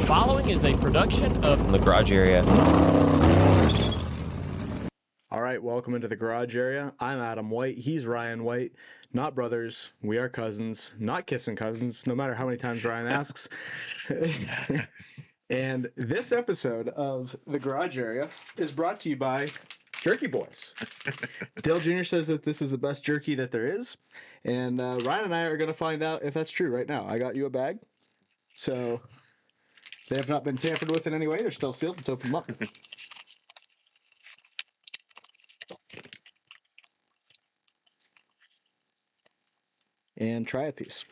following is a production of The Garage Area. All right, welcome into the Garage Area. I'm Adam White. He's Ryan White. Not brothers. We are cousins. Not kissing cousins, no matter how many times Ryan asks. And this episode of the Garage Area is brought to you by Jerky Boys. Dale Jr. says that this is the best jerky that there is. And Ryan and I are going to find out if that's true right now. I got you a bag. So they have not been tampered with in any way. They're still sealed. Let's open them up. And try a piece.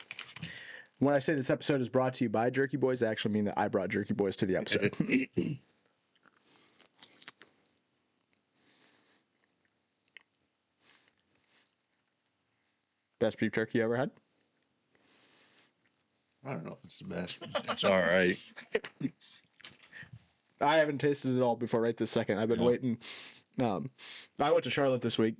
When I say this episode is brought to you by Jerky Boys, I actually mean that I brought Jerky Boys to the episode. Best beef jerky you ever had? I don't know if it's the best. It's all right. I haven't tasted it all before right this second. I've been waiting. I went to Charlotte this week,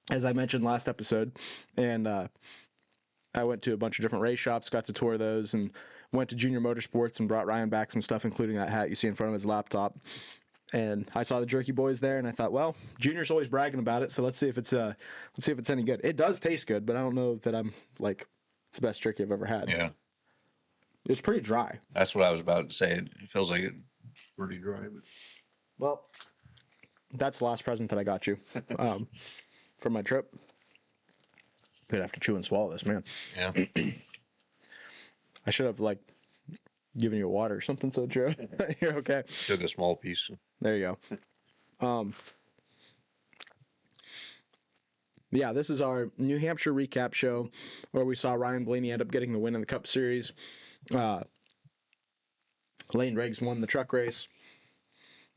as I mentioned last episode, and I went to a bunch of different race shops, got to tour those, and went to Junior Motorsports and brought Ryan back some stuff, including that hat you see in front of his laptop. And I saw the Jerky Boys there, and I thought, well, Junior's always bragging about it, so let's see if it's any good. It does taste good, but I don't know that I'm like it's the best jerky I've ever had. Yeah. It's pretty dry. That's what I was about to say. It feels like it's pretty dry. But... Well, that's the last present that I got you for my trip. Gonna have to chew and swallow this, man. Yeah. I should have given you a water or something so you're okay. Took a small piece. There you go. Yeah, this is our New Hampshire recap show where we saw Ryan Blaney end up getting the win in the Cup Series. Lane Riggs won the truck race.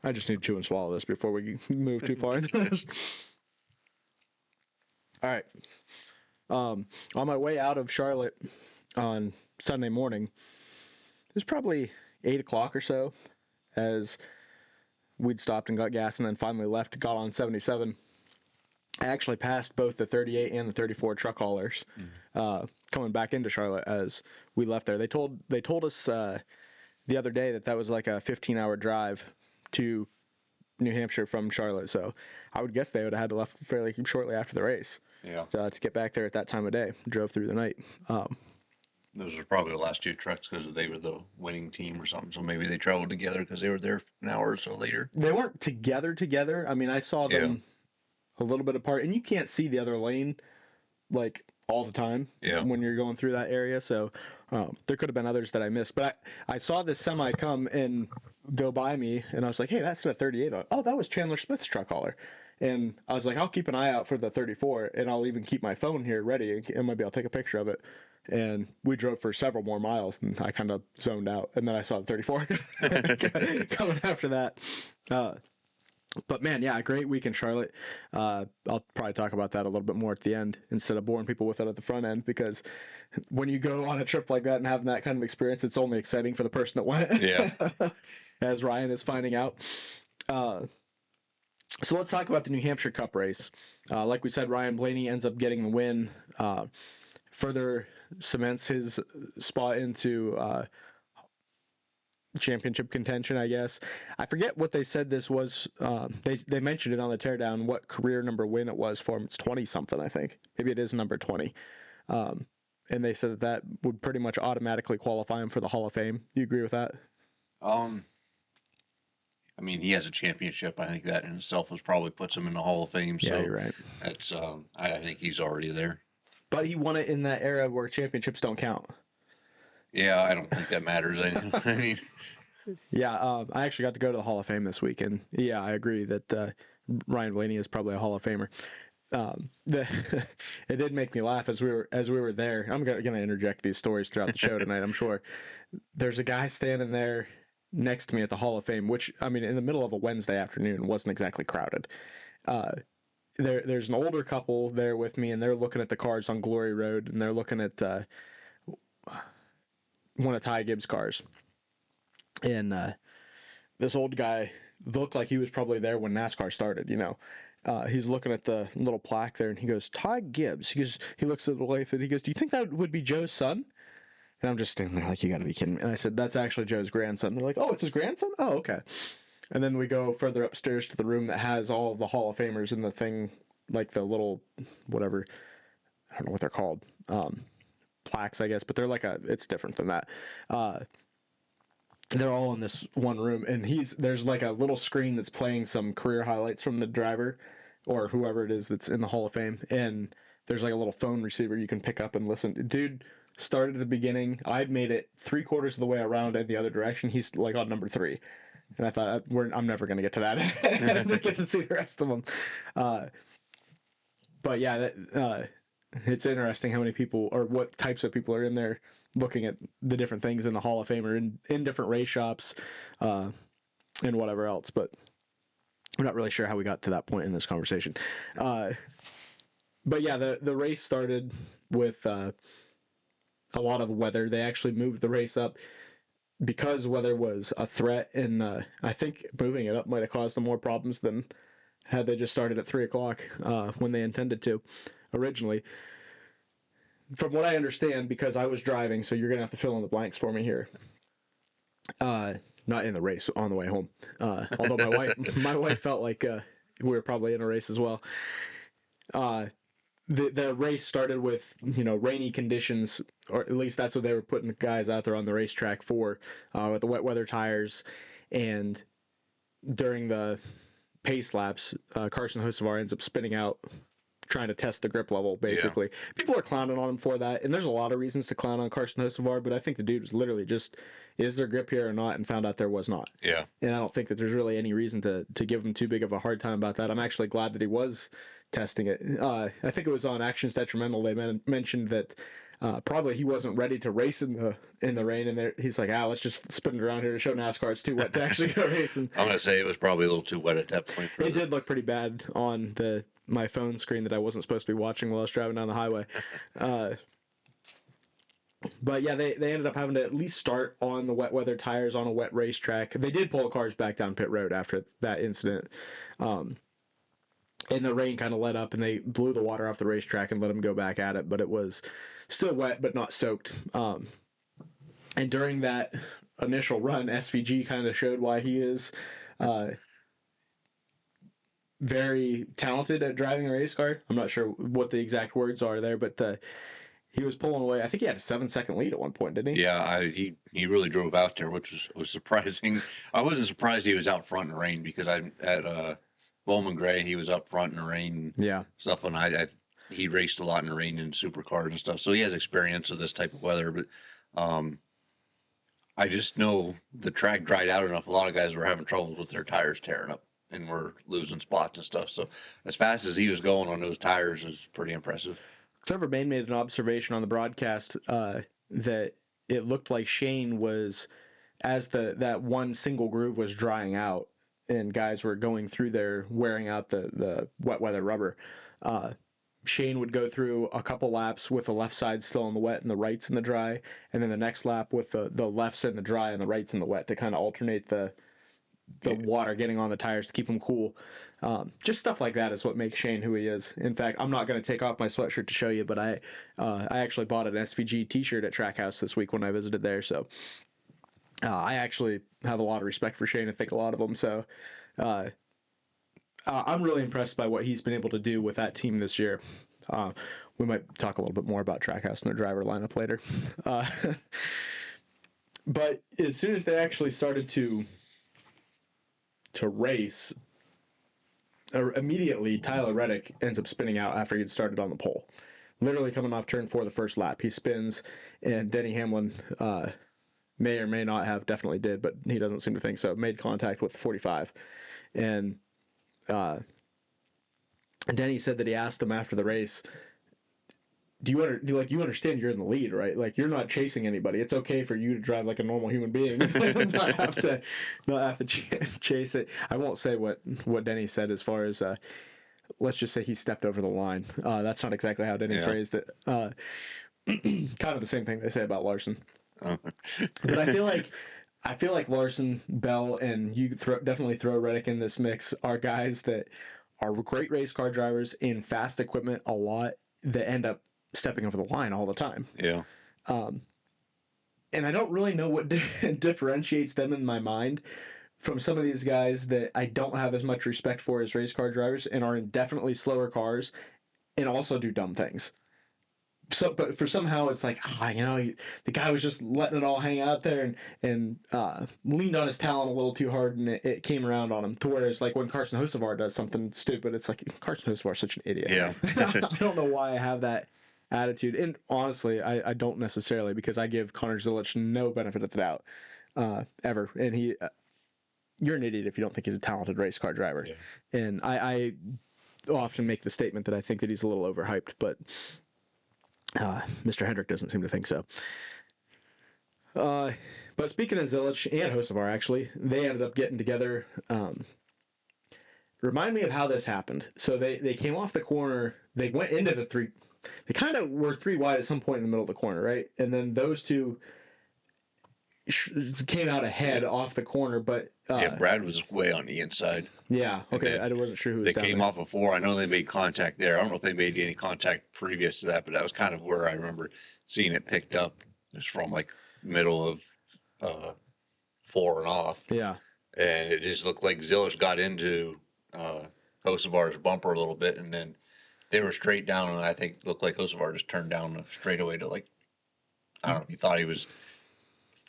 I just need to chew and swallow this before we move too far into this. All right. On my way out of Charlotte on Sunday morning, it was probably 8 o'clock or so as we'd stopped and got gas and then finally left, got on 77. I actually passed both the 38 and the 34 truck haulers coming back into Charlotte as we left there. They told us the other day that was like a 15-hour drive to New Hampshire from Charlotte. So I would guess they would have had to left fairly shortly after the race. Yeah. To get back there at that time of day. Drove through the night. Those were probably the last two trucks because they were the winning team or something. So maybe they traveled together because they were there an hour or so later. They weren't together. I mean, I saw them a little bit apart, and you can't see the other lane all the time when you're going through that area. So there could have been others that I missed. But I saw this semi come and go by me, and I was like, hey, that's a 38. Oh, that was Chandler Smith's truck hauler. And I was like, I'll keep an eye out for the 34, and I'll even keep my phone here ready, and maybe I'll take a picture of it. And we drove for several more miles, and I kind of zoned out. And then I saw the 34 coming after that. But man, yeah, a great week in Charlotte. I'll probably talk about that a little bit more at the end instead of boring people with it at the front end, because when you go on a trip like that and having that kind of experience, it's only exciting for the person that went. Yeah. As Ryan is finding out. So let's talk about the New Hampshire Cup race. Like we said, Ryan Blaney ends up getting the win. Further cements his spot into championship contention, I guess. I forget what they said this was. They mentioned it on the teardown, what career number win it was for him. It's 20-something, I think. Maybe it is number 20. And they said that would pretty much automatically qualify him for the Hall of Fame. Do you agree with that? I mean, he has a championship. I think that in itself probably puts him in the Hall of Fame. So yeah, you're right. That's I think he's already there. But he won it in that era where championships don't count. Yeah, I don't think that matters. I mean, yeah, I actually got to go to the Hall of Fame this week, and yeah, I agree that Ryan Blaney is probably a Hall of Famer. It did make me laugh as we were there. I'm gonna interject these stories throughout the show tonight, I'm sure. There's a guy standing there next to me at the Hall of Fame, which, I mean, in the middle of a Wednesday afternoon, wasn't exactly crowded. There's an older couple there with me, and they're looking at the cars on Glory Road, and they're looking at one of Ty Gibbs' cars. And this old guy looked like he was probably there when NASCAR started, you know. He's looking at the little plaque there, and he goes, Ty Gibbs. He looks at the wife, and he goes, do you think that would be Joe's son? And I'm just standing there like, you got to be kidding me. And I said, that's actually Joe's grandson. They're like, oh, it's his grandson? Oh, okay. And then we go further upstairs to the room that has all of the Hall of Famers in the thing, like the little, whatever, I don't know what they're called, plaques, I guess, but they're like it's different than that. They're all in this one room, and there's like a little screen that's playing some career highlights from the driver or whoever it is that's in the Hall of Fame, and there's like a little phone receiver you can pick up and listen. Dude started at the beginning. I'd made it 3/4 of the way around in the other direction. He's like on number 3. And I thought, I'm never going to get to that. I didn't get to see the rest of them. But yeah, it's interesting how many people or what types of people are in there looking at the different things in the Hall of Fame or in different race shops and whatever else. But I'm not really sure how we got to that point in this conversation. But yeah, the race started with a lot of weather. They actually moved the race up because weather was a threat, and I think moving it up might have caused them more problems than had they just started at 3 o'clock when they intended to originally. From what I understand, because I was driving, so you're going to have to fill in the blanks for me here. Not in the race, on the way home. Although my wife felt like we were probably in a race as well. The race started with, rainy conditions, or at least that's what they were putting the guys out there on the racetrack for, with the wet weather tires. And during the pace laps, Carson Hocevar ends up spinning out, trying to test the grip level, basically. Yeah. People are clowning on him for that, and there's a lot of reasons to clown on Carson Hocevar, but I think the dude was literally just, is there grip here or not, and found out there was not. Yeah. And I don't think that there's really any reason to give him too big of a hard time about that. I'm actually glad that he was testing it. I think it was on Actions Detrimental. They mentioned that probably he wasn't ready to race in the rain, and he's like, let's just spin it around here to show NASCAR it's too wet to actually go racing. I'm gonna say it was probably a little too wet at that point. It did look pretty bad on my phone screen that I wasn't supposed to be watching while I was driving down the highway. But yeah, they ended up having to at least start on the wet weather tires on a wet racetrack. They did pull the cars back down pit road after that incident. And the rain kind of let up, and they blew the water off the racetrack and let them go back at it. But it was still wet, but not soaked. And during that initial run, SVG kind of showed why he is very talented at driving a race car. I'm not sure what the exact words are there, but he was pulling away. I think he had a 7-second lead at one point, didn't he? Yeah, he really drove out there, which was surprising. I wasn't surprised he was out front in the rain, because I at Bowman Gray, he was up front in the rain. Yeah. Stuff, and he raced a lot in the rain in supercars and stuff, so he has experience of this type of weather. But I just know the track dried out enough. A lot of guys were having troubles with their tires tearing up and were losing spots and stuff. So as fast as he was going on those tires is pretty impressive. Trevor Bain made an observation on the broadcast that it looked like Shane was, as that one single groove was drying out and guys were going through there wearing out the wet weather rubber, Shane would go through a couple laps with the left side still in the wet and the right's in the dry, and then the next lap with the left's in the dry and the right's in the wet, to kind of alternate the water getting on the tires to keep them cool. Just stuff like that is what makes Shane who he is. In fact, I'm not going to take off my sweatshirt to show you, but I actually bought an SVG t-shirt at Trackhouse this week when I visited there. So I actually have a lot of respect for Shane. I think a lot of them. So I'm really impressed by what he's been able to do with that team this year. We might talk a little bit more about Trackhouse and their driver lineup later. But as soon as they actually started to race, immediately Tyler Reddick ends up spinning out after he had started on the pole. Literally coming off turn 4 the first lap, he spins, and Denny Hamlin may or may not have, definitely did, but he doesn't seem to think so, made contact with the 45. And Denny said that he asked him after the race, you understand you're in the lead, right? Like, you're not chasing anybody. It's okay for you to drive like a normal human being, not have to chase it. I won't say what Denny said as far as let's just say he stepped over the line. That's not exactly how Denny phrased it. Kind of the same thing they say about Larson. But I feel like Larson, Bell, and you definitely throw Reddick in this mix, are guys that are great race car drivers in fast equipment a lot, that end up stepping over the line all the time. Yeah. and I don't really know what differentiates them in my mind from some of these guys that I don't have as much respect for as race car drivers and are in definitely slower cars and also do dumb things. So, but for somehow it's like, the guy was just letting it all hang out there and leaned on his talent a little too hard, and it came around on him. To where it's like when Carson Hocevar does something stupid, it's like Carson Hocevar is such an idiot. Yeah. I don't know why I have that attitude, and honestly, I don't necessarily, because I give Connor Zilic no benefit of the doubt ever, and he. You're an idiot if you don't think he's a talented race car driver, and I often make the statement that I think that he's a little overhyped, but. Mr. Hendrick doesn't seem to think so. But speaking of Zilic and Hocevar, actually, they ended up getting together. Remind me of how this happened. So they came off the corner. They went into the three. They kind of were three wide at some point in the middle of the corner, right? And then those two came out ahead off the corner, but Brad was way on the inside. Yeah, okay, I wasn't sure who was they down came there. off before. I know they made contact there. I don't know if they made any contact previous to that, but that was kind of where I remember seeing it picked up. It's from like middle of 4 and off. Yeah, and it just looked like Zilic got into Hocevar's bumper a little bit, and then they were straight down, and I think it looked like Hocevar just turned down the straightaway to, like, I don't know if he thought he was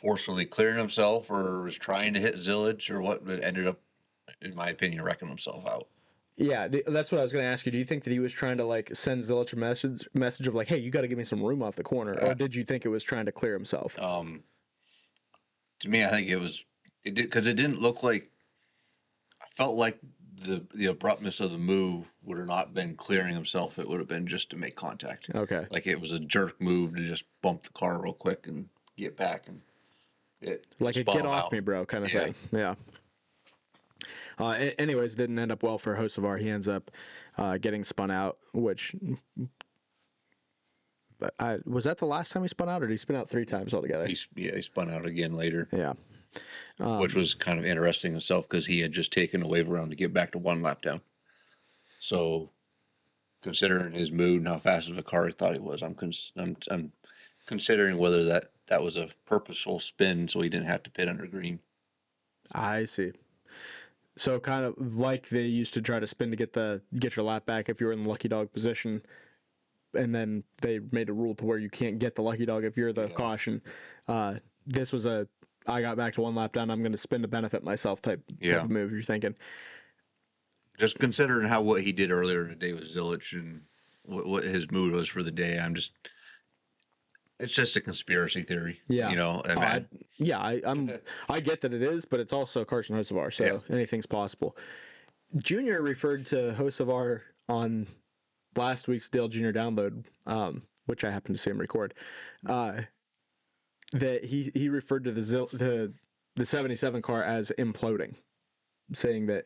forcefully clearing himself or was trying to hit Zilic or what, but ended up, in my opinion, wrecking himself out. Yeah, that's what I was going to ask you. Do you think that he was trying to like send Zilic a message of like, hey, you got to give me some room off the corner, or did you think it was trying to clear himself? To me, I think it did, because it didn't look like. I felt like the abruptness of the move would have not been clearing himself. It would have been just to make contact. Okay. Like it was a jerk move to just bump the car real quick and get back, and it like a spun get him off out. me, bro, kind of thing. Yeah. Anyways, it didn't end up well for Hocevar. He ends up getting spun out, which was that the last time he spun out, or did he spin out 3 times altogether? He spun out again later. Yeah. Which was kind of interesting himself because he had just taken a wave around to get back to 1 lap down. So, considering his mood and how fast of a car he thought he was, I'm considering whether that was a purposeful spin so he didn't have to pit under green. I see. So kind of like they used to try to spin to get your lap back if you were in the lucky dog position, and then they made a rule to where you can't get the lucky dog if you're the caution. This was I got back to 1 lap down, I'm going to spin to benefit myself type of move, you're thinking. Just considering what he did earlier in the day with Zilic and what his mood was for the day, it's just a conspiracy theory. Yeah. You know, I get that it is, but it's also Carson Hocevar, so anything's possible. Junior referred to Hocevar on last week's Dale Jr. download, which I happened to see him record. That he referred to the 77 car as imploding, saying that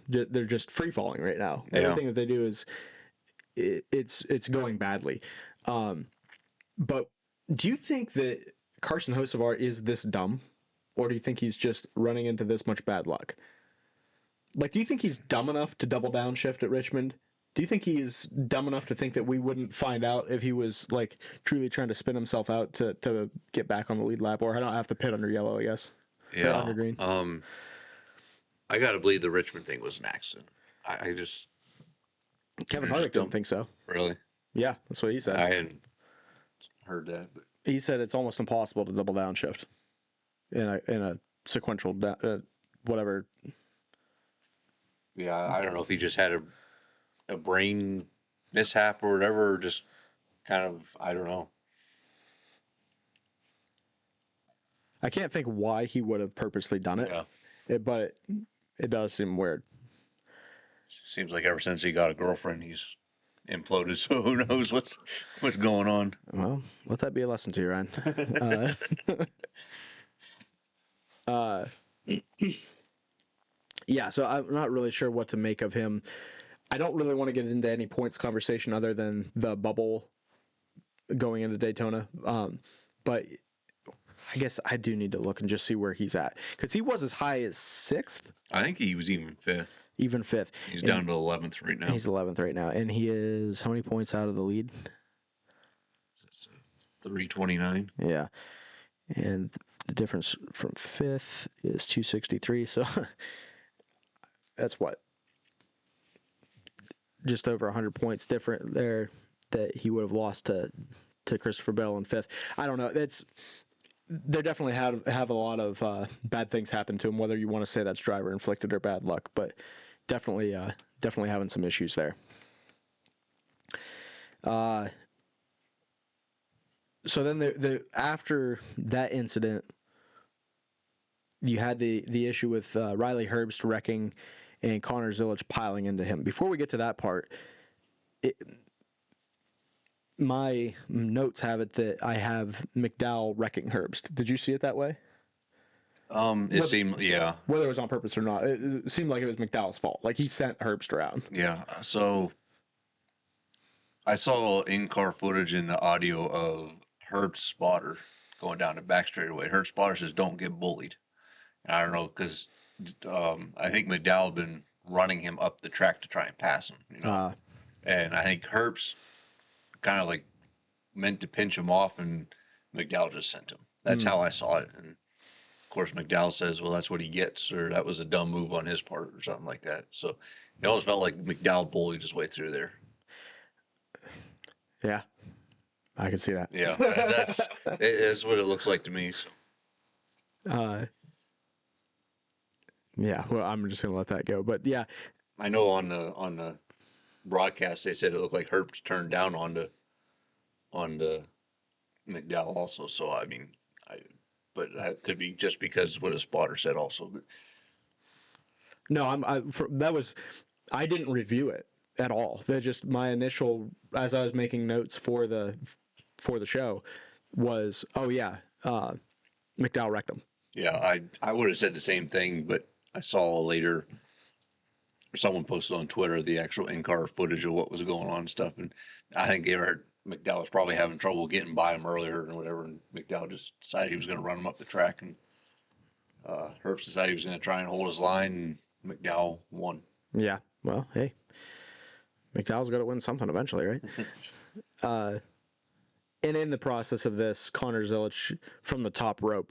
they're just free falling right now. Yeah. Everything that they do is it's going badly. But do you think that Carson Hocevar is this dumb, or do you think he's just running into this much bad luck? Like, do you think he's dumb enough to double downshift at Richmond? Do you think he's dumb enough to think that we wouldn't find out if he was like truly trying to spin himself out to get back on the lead lap, or I don't have to pit under yellow, I guess. Yeah. Under green. I gotta believe the Richmond thing was an accident. I just Kevin Harvick didn't think so. Really? Yeah, that's what he said. I hadn't heard that, but he said it's almost impossible to double downshift in a sequential whatever. Yeah, I don't know if he just had a brain mishap or whatever, or just kind of, I don't know. I can't think why he would have purposely done it. Yeah. But it does seem weird. Seems like ever since he got a girlfriend, he's imploded. So who knows what's going on? Well, let that be a lesson to you, Ryan. Yeah, so I'm not really sure what to make of him. I don't really want to get into any points conversation other than the bubble going into Daytona. But I guess I do need to look and just see where he's at, because he was as high as 6th. I think he was even 5th. Even 5th. He's down to 11th right now. He's 11th right now, and he is how many points out of the lead? 329. Yeah. And the difference from 5th is 263. So that's what? Just over 100 points different there that he would have lost to Christopher Bell in 5th. I don't know. They definitely have a lot of bad things happen to him, whether you want to say that's driver inflicted or bad luck, but definitely having some issues there. So then after that incident, you had the issue with Riley Herbst wrecking and Connor Zilisch piling into him. Before we get to that part, my notes have it that I have McDowell wrecking Herbst. Did you see it that way? It seemed, yeah. Whether it was on purpose or not, it seemed like it was McDowell's fault. Like he sent Herbst around. Yeah. So I saw in-car footage and the audio of Herbst's spotter going down the back straightaway. Herbst's spotter says, "Don't get bullied." And I don't know, because I think McDowell had been running him up the track to try and pass him, you know. And I think Herbst kind of like meant to pinch him off, and McDowell just sent him. That's how I saw it. And of course, McDowell says, "Well, that's what he gets," or "That was a dumb move on his part," or something like that. So it almost felt like McDowell bullied his way through there. Yeah, I can see that. Yeah, that's what it looks like to me. So. Yeah, well, I'm just gonna let that go. But yeah, I know on the broadcast they said it looked like Herbst turned down onto McDowell also. So I mean, but that could be just because what a spotter said also. But. No, I didn't review it at all. That just my initial, as I was making notes for the show, was McDowell wrecked him. Yeah, I would have said the same thing, but I saw later someone posted on Twitter the actual in-car footage of what was going on and stuff, and I think McDowell was probably having trouble getting by him earlier and whatever, and McDowell just decided he was going to run him up the track, and Herbst decided he was going to try and hold his line, and McDowell won. Yeah, well, hey, McDowell's got to win something eventually, right? And in the process of this, Connor Zilisch from the top rope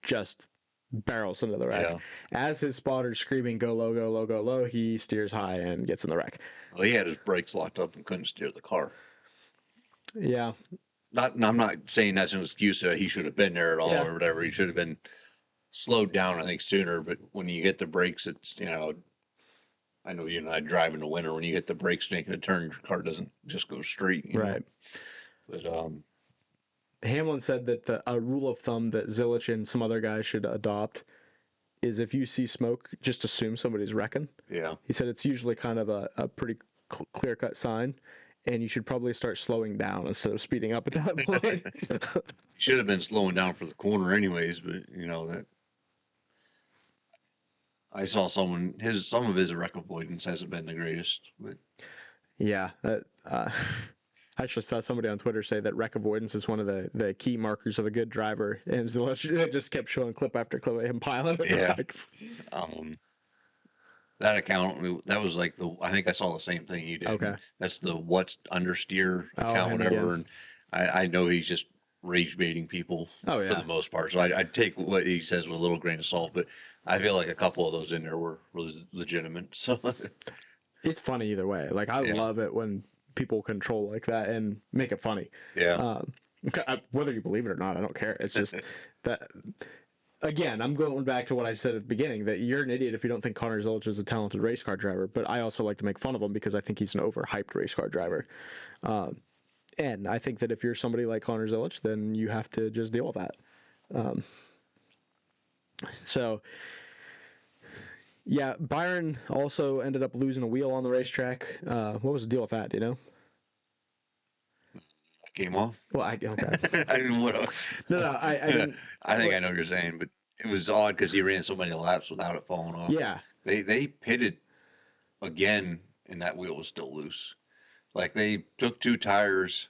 just barrels into the wreck. Yeah. As his spotter's screaming, "Go low, go low, go low," he steers high and gets in the wreck. Well, he had his brakes locked up and couldn't steer the car. Yeah. I'm not saying that's an excuse that he should have been there at all or whatever. He should have been slowed down, I think, sooner. But when you get the brakes, it's, I know you and I drive in the winter. When you get the brakes making a turn, your car doesn't just go straight. You know? But Hamlin said that a rule of thumb that Zilisch and some other guys should adopt is if you see smoke, just assume somebody's wrecking. Yeah. He said it's usually kind of a pretty clear-cut sign, and you should probably start slowing down instead of speeding up at that point. He should have been slowing down for the corner anyways, but, that... I saw some of his wreck avoidance hasn't been the greatest. But. Yeah. I actually saw somebody on Twitter say that wreck avoidance is one of the key markers of a good driver, and it just kept showing clip after clip of him piling over wrecks. That account, that was like I think I saw the same thing you did. Okay. That's the what's understeer account, whatever. And I know he's just rage baiting people for the most part. So I take what he says with a little grain of salt, but I feel like a couple of those in there were legitimate. So it's funny either way. Like I love it when people control like that and make it funny. Yeah. Whether you believe it or not, I don't care. It's just that. Again, I'm going back to what I said at the beginning, that you're an idiot if you don't think Connor Zilisch is a talented race car driver, but I also like to make fun of him because I think he's an overhyped race car driver. And I think that if you're somebody like Connor Zilisch, then you have to just deal with that. Yeah, Byron also ended up losing a wheel on the racetrack. What was the deal with that, do you know? Came off. Well, okay. I didn't want to. No, I didn't. I think I know what you're saying, but it was odd because he ran so many laps without it falling off. Yeah. They pitted again, and that wheel was still loose. Like they took 2 tires.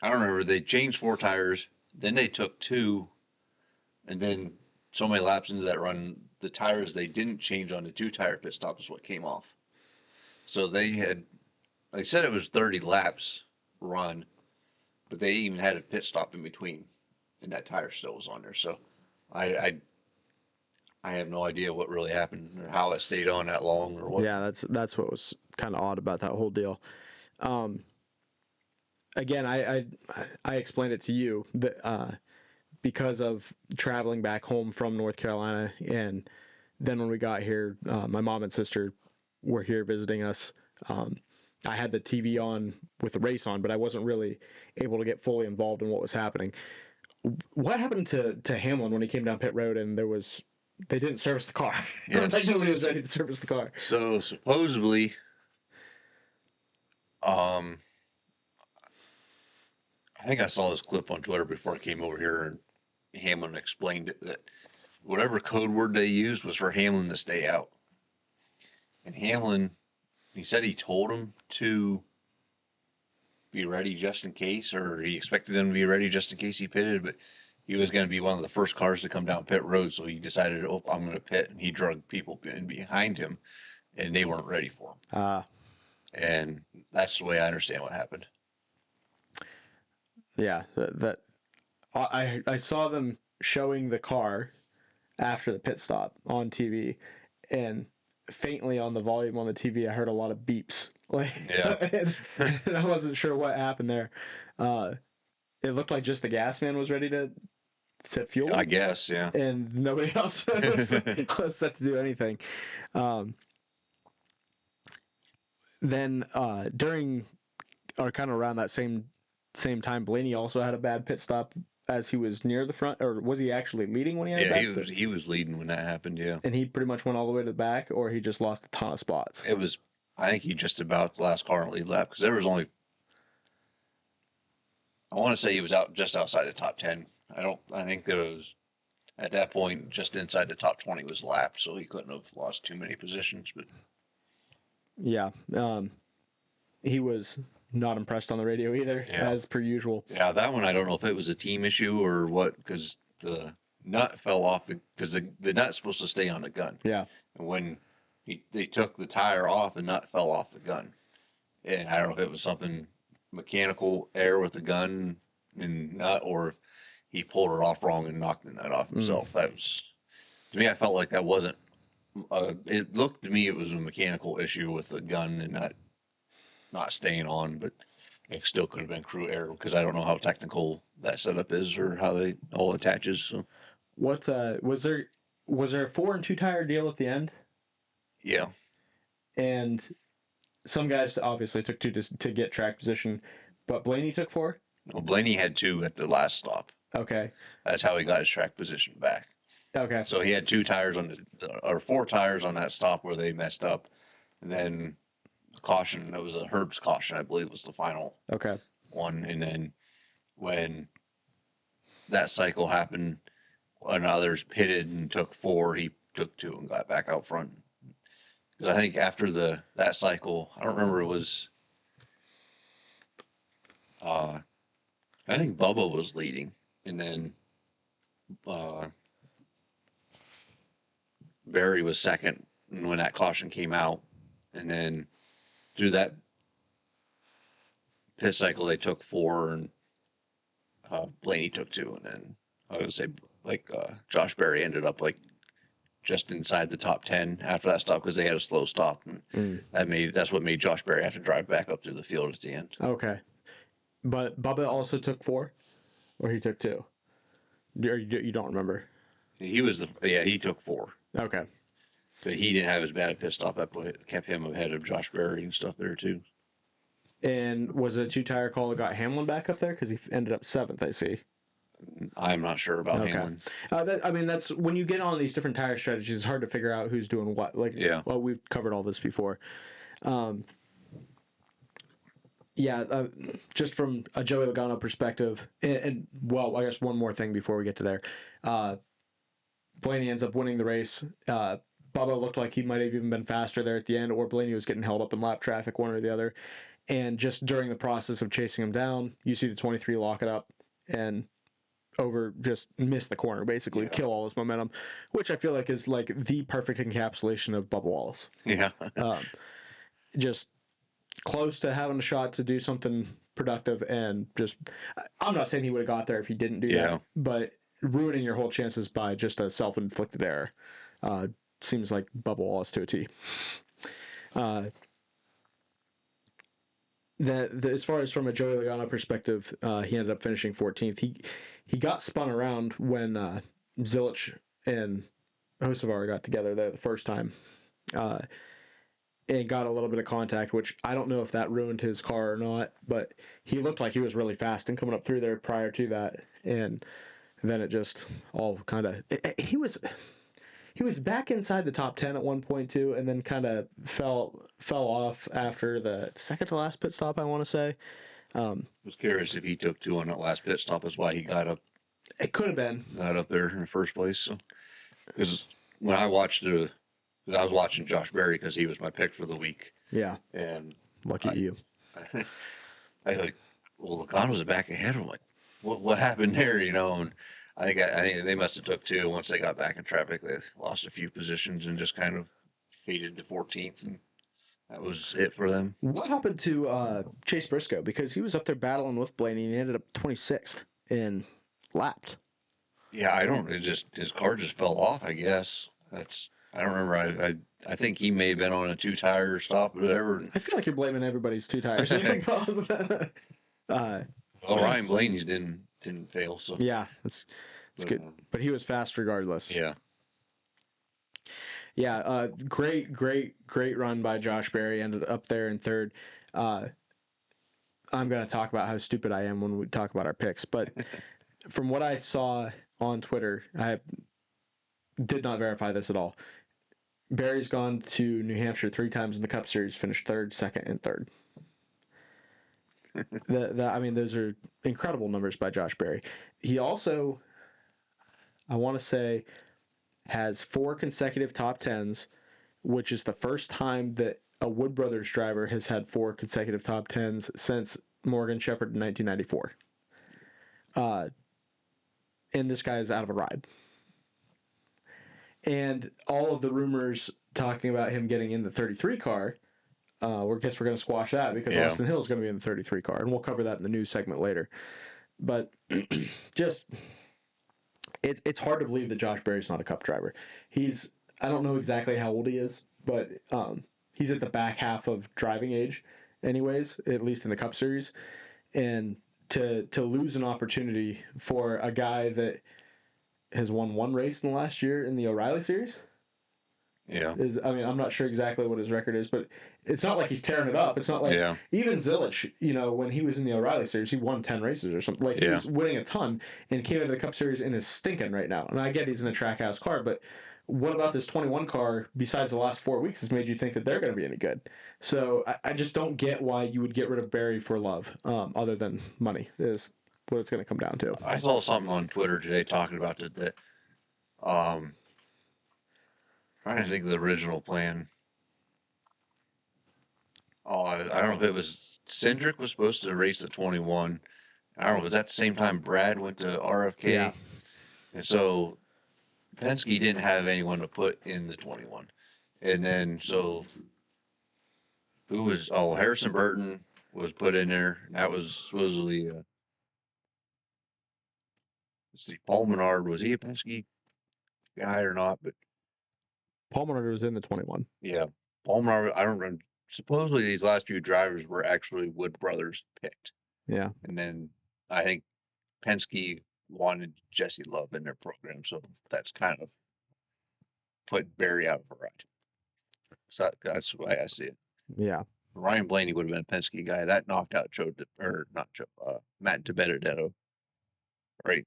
I don't remember. They changed 4 tires, then they took 2, and then so many laps into that run, the tires they didn't change on the 2-tire pit stop is what came off. So they said it was 30 laps run, but they even had a pit stop in between, and that tire still was on there. So I have no idea what really happened or how it stayed on that long or what. Yeah, that's what was kind of odd about that whole deal. Again, I explained it to you that because of traveling back home from North Carolina, and then when we got here, my mom and sister were here visiting us. I had the TV on with the race on, but I wasn't really able to get fully involved in what was happening. What happened to Hamlin when he came down pit road and they didn't service the car? Yes. Like nobody was ready to service the car. So supposedly, I think I saw this clip on Twitter before I came over here, and Hamlin explained it that whatever code word they used was for Hamlin to stay out. And Hamlin, he said he told him to be ready just in case, or he expected them to be ready just in case he pitted, but he was going to be one of the first cars to come down pit road, so he decided, oh, I'm going to pit, and he drug people in behind him, and they weren't ready for him. And that's the way I understand what happened. Yeah, I saw them showing the car after the pit stop on TV, and faintly on the volume on the TV, I heard a lot of beeps. Like, yeah, and I wasn't sure what happened there. It looked like just the gas man was ready to fuel. I guess, yeah. And nobody else was set to do anything. Then during, or kind of around that same time, Blaney also had a bad pit stop as he was near the front, or was he actually leading when he had a bad stop? He was leading when that happened, yeah. And he pretty much went all the way to the back, or he just lost a ton of spots? I think he just about the last car in the lead lap, because there was only, I want to say he was just outside the top 10. I think there was, at that point, just inside the top 20 was lapped, so he couldn't have lost too many positions, but. Yeah. He was not impressed on the radio either, as per usual. Yeah, that one I don't know if it was a team issue or what, because the nut fell off because the nut's supposed to stay on the gun. Yeah. And when they took the tire off, the nut fell off the gun. And I don't know if it was something mechanical error with the gun and nut, or if he pulled it off wrong and knocked the nut off himself. That was, to me, I felt like that wasn't. It looked to me it was a mechanical issue with the gun and not staying on, but it still could have been crew error because I don't know how technical that setup is or how they all attaches. So, what was there a 4 and 2 tire deal at the end? Yeah, and some guys obviously took 2 to get track position, but Blaney took 4. Well, Blaney had 2 at the last stop. Okay, that's how he got his track position back. Okay. So he had 2 tires or 4 tires on that stop where they messed up. And then caution, it was a Herb's caution, I believe was the final one. And then when that cycle happened, when others pitted and took 4, he took 2 and got back out front. Because I think after that cycle, I don't remember, it was, I think Bubba was leading. And then Barry was second when that caution came out, and then through that pit cycle they took 4, and Blaney took 2, and then I would say Josh Berry ended up just inside the top 10 after that stop because they had a slow stop, and that's what made Josh Berry have to drive back up through the field at the end. Okay, but Bubba also took 4, or he took 2. You don't remember? He took 4. Okay. But he didn't have as bad a pit stop. That kept him ahead of Josh Berry and stuff there, too. And was it a 2-tire call that got Hamlin back up there? Because he ended up 7th, I see. I'm not sure about Hamlin. That's when you get on these different tire strategies, it's hard to figure out who's doing what. Well, we've covered all this before. Just from a Joey Logano perspective, and I guess one more thing before we get to there. Blaney ends up winning the race. Bubba looked like he might have even been faster there at the end, or Blaney was getting held up in lap traffic, one or the other. And just during the process of chasing him down, you see the 23 lock it up and just miss the corner, basically, kill all his momentum, which I feel like is the perfect encapsulation of Bubba Wallace. Yeah. close to having a shot to do something productive, and just, I'm not saying he would have got there if he didn't do that, but ruining your whole chances by just a self-inflicted error seems like Bubba Wallace to a T. As far as from a Joey Logano perspective, he ended up finishing 14th. He got spun around when Zilich and Hocevar got together there the first time, and got a little bit of contact, which I don't know if that ruined his car or not, but he looked like he was really fast and coming up through there prior to that, and then it just all kind of, he was back inside the top 10 at one point too, and then kind of fell off after the second to last pit stop, I want to say. I was curious if he took two on that last pit stop is why he got up. It could have been. Got up there in the first place. Because when I watched I was watching Josh Berry because he was my pick for the week. Yeah. And lucky you. I like, well, Logano was back ahead. I'm like, what happened there? You know, and I think they must have took two. Once they got back in traffic, they lost a few positions and just kind of faded to 14th, and that was it for them. What happened to Chase Briscoe? Because he was up there battling with Blaney, and he ended up 26th and lapped. Yeah, I don't. His car just fell off. I guess I don't remember. I think he may have been on a 2-tire stop or whatever. I feel like you're blaming everybody's 2 tires. Ryan Blaney's didn't fail. So yeah, that's good. But he was fast regardless. Yeah. Yeah, great run by Josh Berry. Ended up there in third. I'm going to talk about how stupid I am when we talk about our picks, but from what I saw on Twitter, I did not verify this at all. Berry's gone to New Hampshire 3 times in the Cup Series, finished third, second, and third. I mean, those are incredible numbers by Josh Berry. He also, I want to say, has 4 consecutive top 10s, which is the first time that a Wood Brothers driver has had 4 consecutive top 10s since Morgan Shepherd in 1994. And this guy is out of a ride. And all of the rumors talking about him getting in the 33 car, I guess we're going to squash that because Austin Hill is going to be in the 33 car, and we'll cover that in the news segment later. But just, it's hard to believe that Josh Berry's not a Cup driver. I don't know exactly how old he is, but he's at the back half of driving age anyways, at least in the Cup Series. And to lose an opportunity for a guy that has won 1 race in the last year in the O'Reilly Series. Yeah. I'm not sure exactly what his record is, but it's not like he's tearing it up. It's not like even Zilich, when he was in the O'Reilly Series, he won 10 races or something. Like, he was winning a ton and came into the Cup Series and is stinking right now. And I get he's in a trackhouse car, but what about this 21 car, besides the last 4 weeks, has made you think that they're going to be any good? So I just don't get why you would get rid of Berry for love, other than money, is what it's going to come down to. I saw something on Twitter today talking about that. Trying to think of the original plan. I don't know if it was Cindric was supposed to race the 21. I don't know, was that the same time Brad went to RFK? Yeah. And so Penske didn't have anyone to put in the 21. And then so Harrison Burton was put in there. That was supposedly let's see, Paul Menard, was he a Penske guy or not? But Paul Menard was in the 21. Yeah. Paul Menard, I don't remember. Supposedly these last few drivers were actually Wood Brothers picked. Yeah. And then I think Penske wanted Jesse Love in their program, so that's kind of put Berry out of a ride. So that's the way I see it. Yeah. Ryan Blaney would have been a Penske guy. That knocked out Matt DiBenedetto. Right.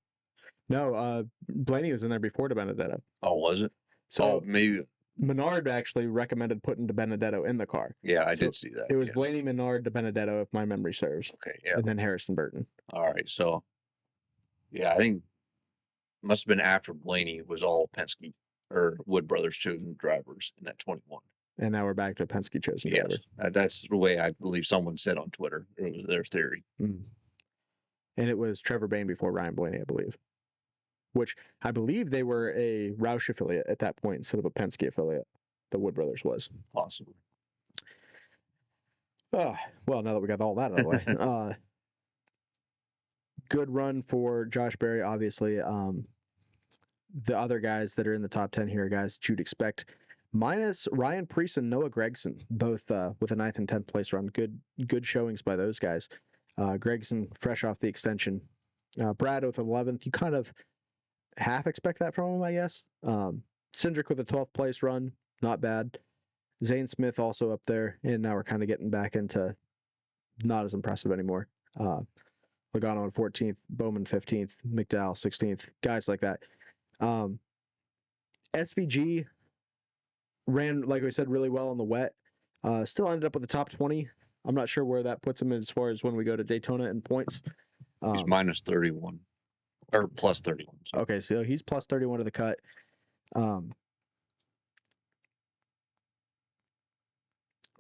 No, Blaney was in there before DiBenedetto. Oh, was it? So maybe Menard actually recommended putting DiBenedetto in the car. Yeah, I did see that. It was Blaney, Menard, DiBenedetto, if my memory serves. Okay, yeah. And then Harrison Burton. All right, so I think it must have been after Blaney was all Penske or Wood Brothers chosen drivers in that 21. And now we're back to Penske chosen drivers. Yes, that's the way I believe someone said on Twitter. It was their theory. Mm. And it was Trevor Bayne before Ryan Blaney, I believe. Which I believe they were a Roush affiliate at that point instead of a Penske affiliate. The Wood Brothers was. Possibly. Well, now that we got all that out of the way, good run for Josh Berry, obviously. The other guys that are in the top 10 here, guys, that you'd expect, minus Ryan Preece and Noah Gregson, both with a 9th and 10th place run. Good showings by those guys. Gregson fresh off the extension. Brad with 11th. You kind of half expect that from him, I guess. Cindric with a 12th place run, not bad. Zane Smith also up there, and now we're kind of getting back into not as impressive anymore. Logano on 14th, Bowman 15th, McDowell 16th, guys like that. SVG ran, like we said, really well on the wet. Still ended up with the top 20. I'm not sure where that puts him as far as when we go to Daytona in points. He's minus 31 or plus 31. So. Okay, so he's plus 31 to the cut.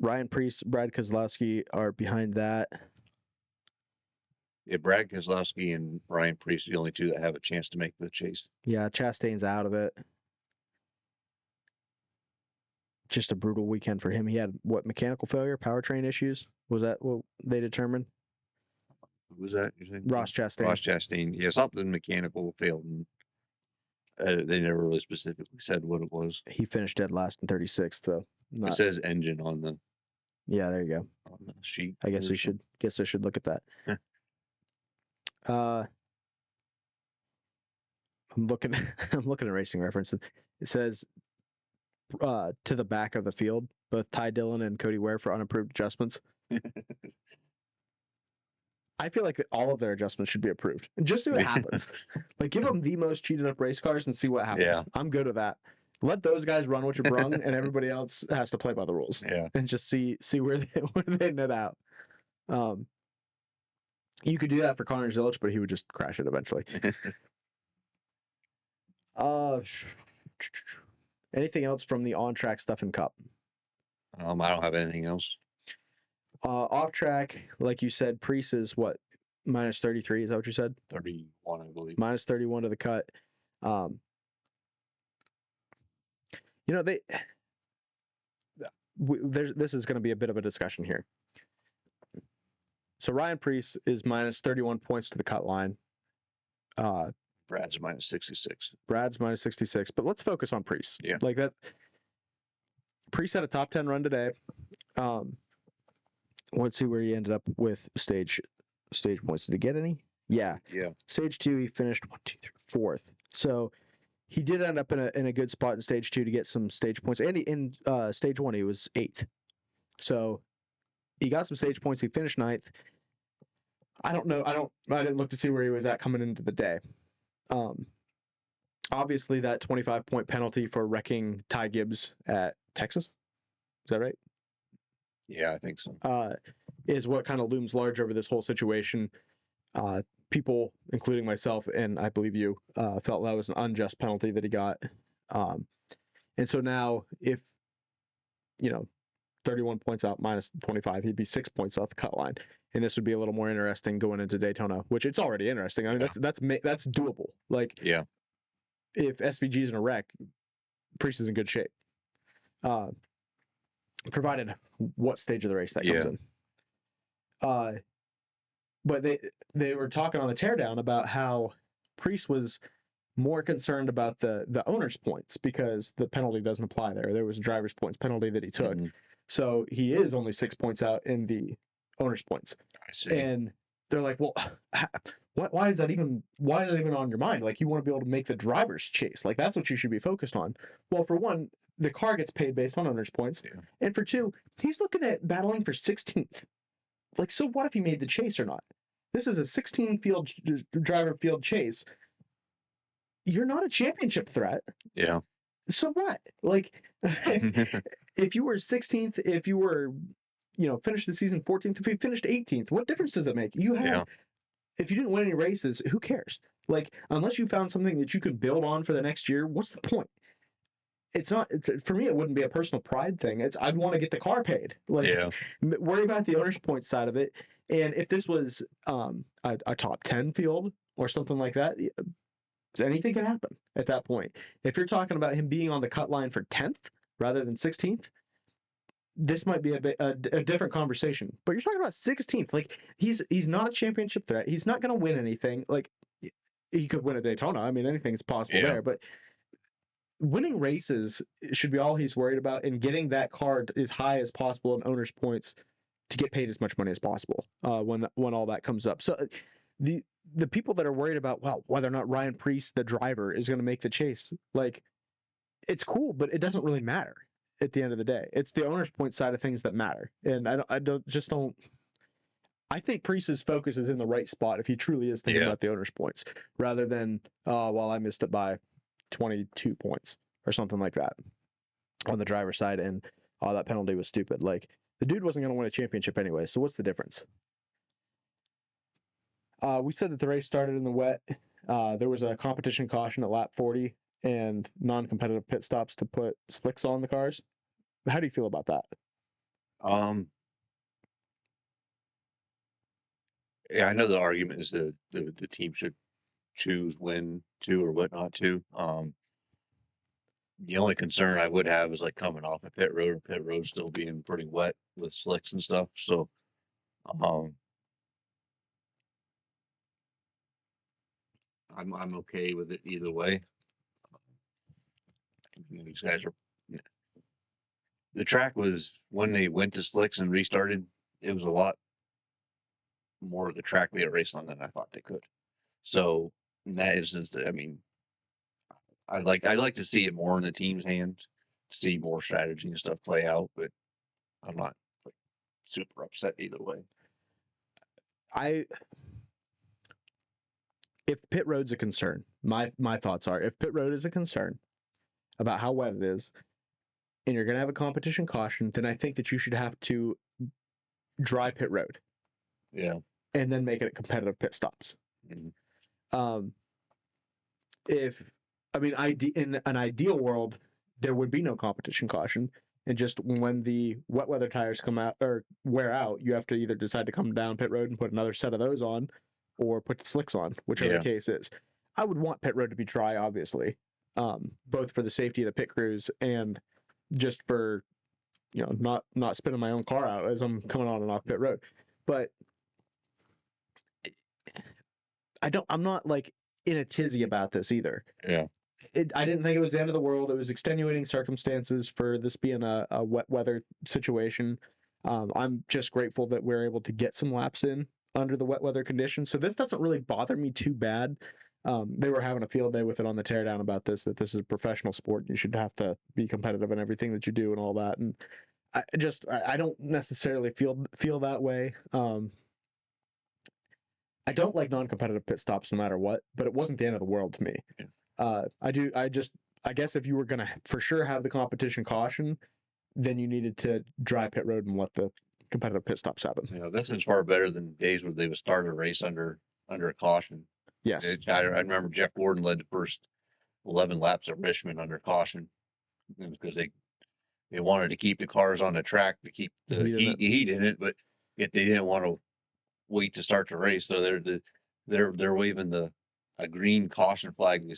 Ryan Preece, Brad Keselowski are behind that. Yeah, Brad Keselowski and Ryan Preece are the only two that have a chance to make the chase. Yeah, Chastain's out of it. Just a brutal weekend for him. He had, mechanical failure, powertrain issues? Was that what they determined? Who was that? You saying? Ross Chastain. Ross Chastain. Yeah, something mechanical failed. And they never really specifically said what it was. He finished dead last in 36th, though. It says engine on the. Yeah, there you go. On the sheet. I guess I should look at that. I'm looking at Racing Reference. It says to the back of the field, both Ty Dillon and Cody Ware for unapproved adjustments. I feel like all of their adjustments should be approved. And just see what happens. Like, give them the most cheated up race cars and see what happens. Yeah. I'm good with that. Let those guys run what you brung, and everybody else has to play by the rules. Yeah. And just see where they net out. You could do that for Connor Zilic, but he would just crash it eventually. Anything else from the on-track stuff in Cup? I don't have anything else. Off-track, like you said, Preece is what? Minus 33, is that what you said? 31, I believe. Minus 31 to the cut. This is going to be a bit of a discussion here. So Ryan Preece is minus 31 points to the cut line. Brad's minus 66. Brad's minus 66. But let's focus on Preece. Yeah. Like that. Preece had a top 10 run today. Let's see where he ended up with stage points. Did he get any? Yeah. Yeah. Stage 2, he finished 4th. So he did end up in a good spot in stage 2 to get some stage points. And in stage 1, he was 8th. So he got some stage points. He finished 9th. I don't know. I didn't look to see where he was at coming into the day. Obviously, that 25-point penalty for wrecking Ty Gibbs at Texas. Is that right? Yeah, I think so. Is what kind of looms large over this whole situation. People, including myself, and I believe you, felt that was an unjust penalty that he got. And so now, if, 31 points out minus 25, he'd be 6 points off the cut line. And this would be a little more interesting going into Daytona, which it's already interesting. I mean, that's doable. Like, yeah, if SVG is in a wreck, Preece is in good shape. Provided what stage of the race that comes in. But they were talking on the teardown about how Preece was more concerned about the owner's points because the penalty doesn't apply there. There was a driver's points penalty that he took. Mm-hmm. So he is only 6 points out in the owner's points. I see. And they're like, well, why is that even on your mind? Like, you want to be able to make the driver's chase. Like, that's what you should be focused on. Well, for one, the car gets paid based on owner's points. Yeah. And for two, he's looking at battling for 16th. Like, so what if he made the chase or not? This is a 16 driver field chase. You're not a championship threat. Yeah. So what? Like, if you were 16th, if you were, finished the season 14th, if you finished 18th, what difference does it make? If you didn't win any races, who cares? Like, unless you found something that you could build on for the next year, what's the point? For me, it wouldn't be a personal pride thing. I'd want to get the car paid. Like, worry about the owner's points side of it. And if this was a top 10 field or something like that, anything can happen at that point. If you're talking about him being on the cut line for 10th rather than 16th, this might be a different conversation. But you're talking about 16th. Like he's not a championship threat. He's not going to win anything. Like he could win a Daytona. I mean, anything's possible there. But winning races should be all he's worried about, and getting that car as high as possible in owners' points to get paid as much money as possible when all that comes up. So the people that are worried about whether or not Ryan Preece, the driver, is going to make the chase, like it's cool, but it doesn't really matter at the end of the day. It's the owner's point side of things that matter, and I don't. I think Preece's focus is in the right spot if he truly is thinking about the owner's points, rather than I missed it by 22 points or something like that on the driver's side, and that penalty was stupid. Like the dude wasn't going to win a championship anyway, so what's the difference? We said that the race started in the wet. There was a competition caution at lap 40 and non-competitive pit stops to put slicks on the cars. How do you feel about that? Yeah, I know the argument is that the team should choose when to or what not to. The only concern I would have is like coming off a pit road still being pretty wet with slicks and stuff. So, I'm okay with it either way. These guys are. The track was, when they went to slicks and restarted, it was a lot more of the track they were racing on than I thought they could. So in that instance, I mean, I'd like to see it more in the team's hands, to see more strategy and stuff play out, but I'm not like super upset either way. If pit road's a concern, my thoughts are, if pit road is a concern about how wet it is, and you're going to have a competition caution, then I think that you should have to dry pit road. Yeah. And then make it competitive pit stops. Mm-hmm. In an ideal world, there would be no competition caution, and just when the wet weather tires come out or wear out, you have to either decide to come down pit road and put another set of those on, or put the slicks on, whichever the case is. I would want pit road to be dry, obviously, both for the safety of the pit crews and just for not spinning my own car out as I'm coming on and off pit road. But I'm not like in a tizzy about this either. Yeah. I didn't think it was the end of the world. It was extenuating circumstances for this being a wet weather situation. I'm just grateful that we're able to get some laps in under the wet weather conditions. So this doesn't really bother me too bad. They were having a field day with it on the teardown about this, that this is a professional sport. You should have to be competitive in everything that you do and all that. And I don't necessarily feel that way. I don't like non-competitive pit stops no matter what, but it wasn't the end of the world to me. Yeah. I guess if you were going to for sure have the competition caution, then you needed to dry pit road and let the competitive pit stops happen. This is far better than days where they would start a race under a caution. Yes. I remember Jeff Gordon led the first 11 laps at Richmond under caution because they wanted to keep the cars on the track to keep the heat in it, but yet they didn't want to wait to start the race, so they're waving a green caution flag to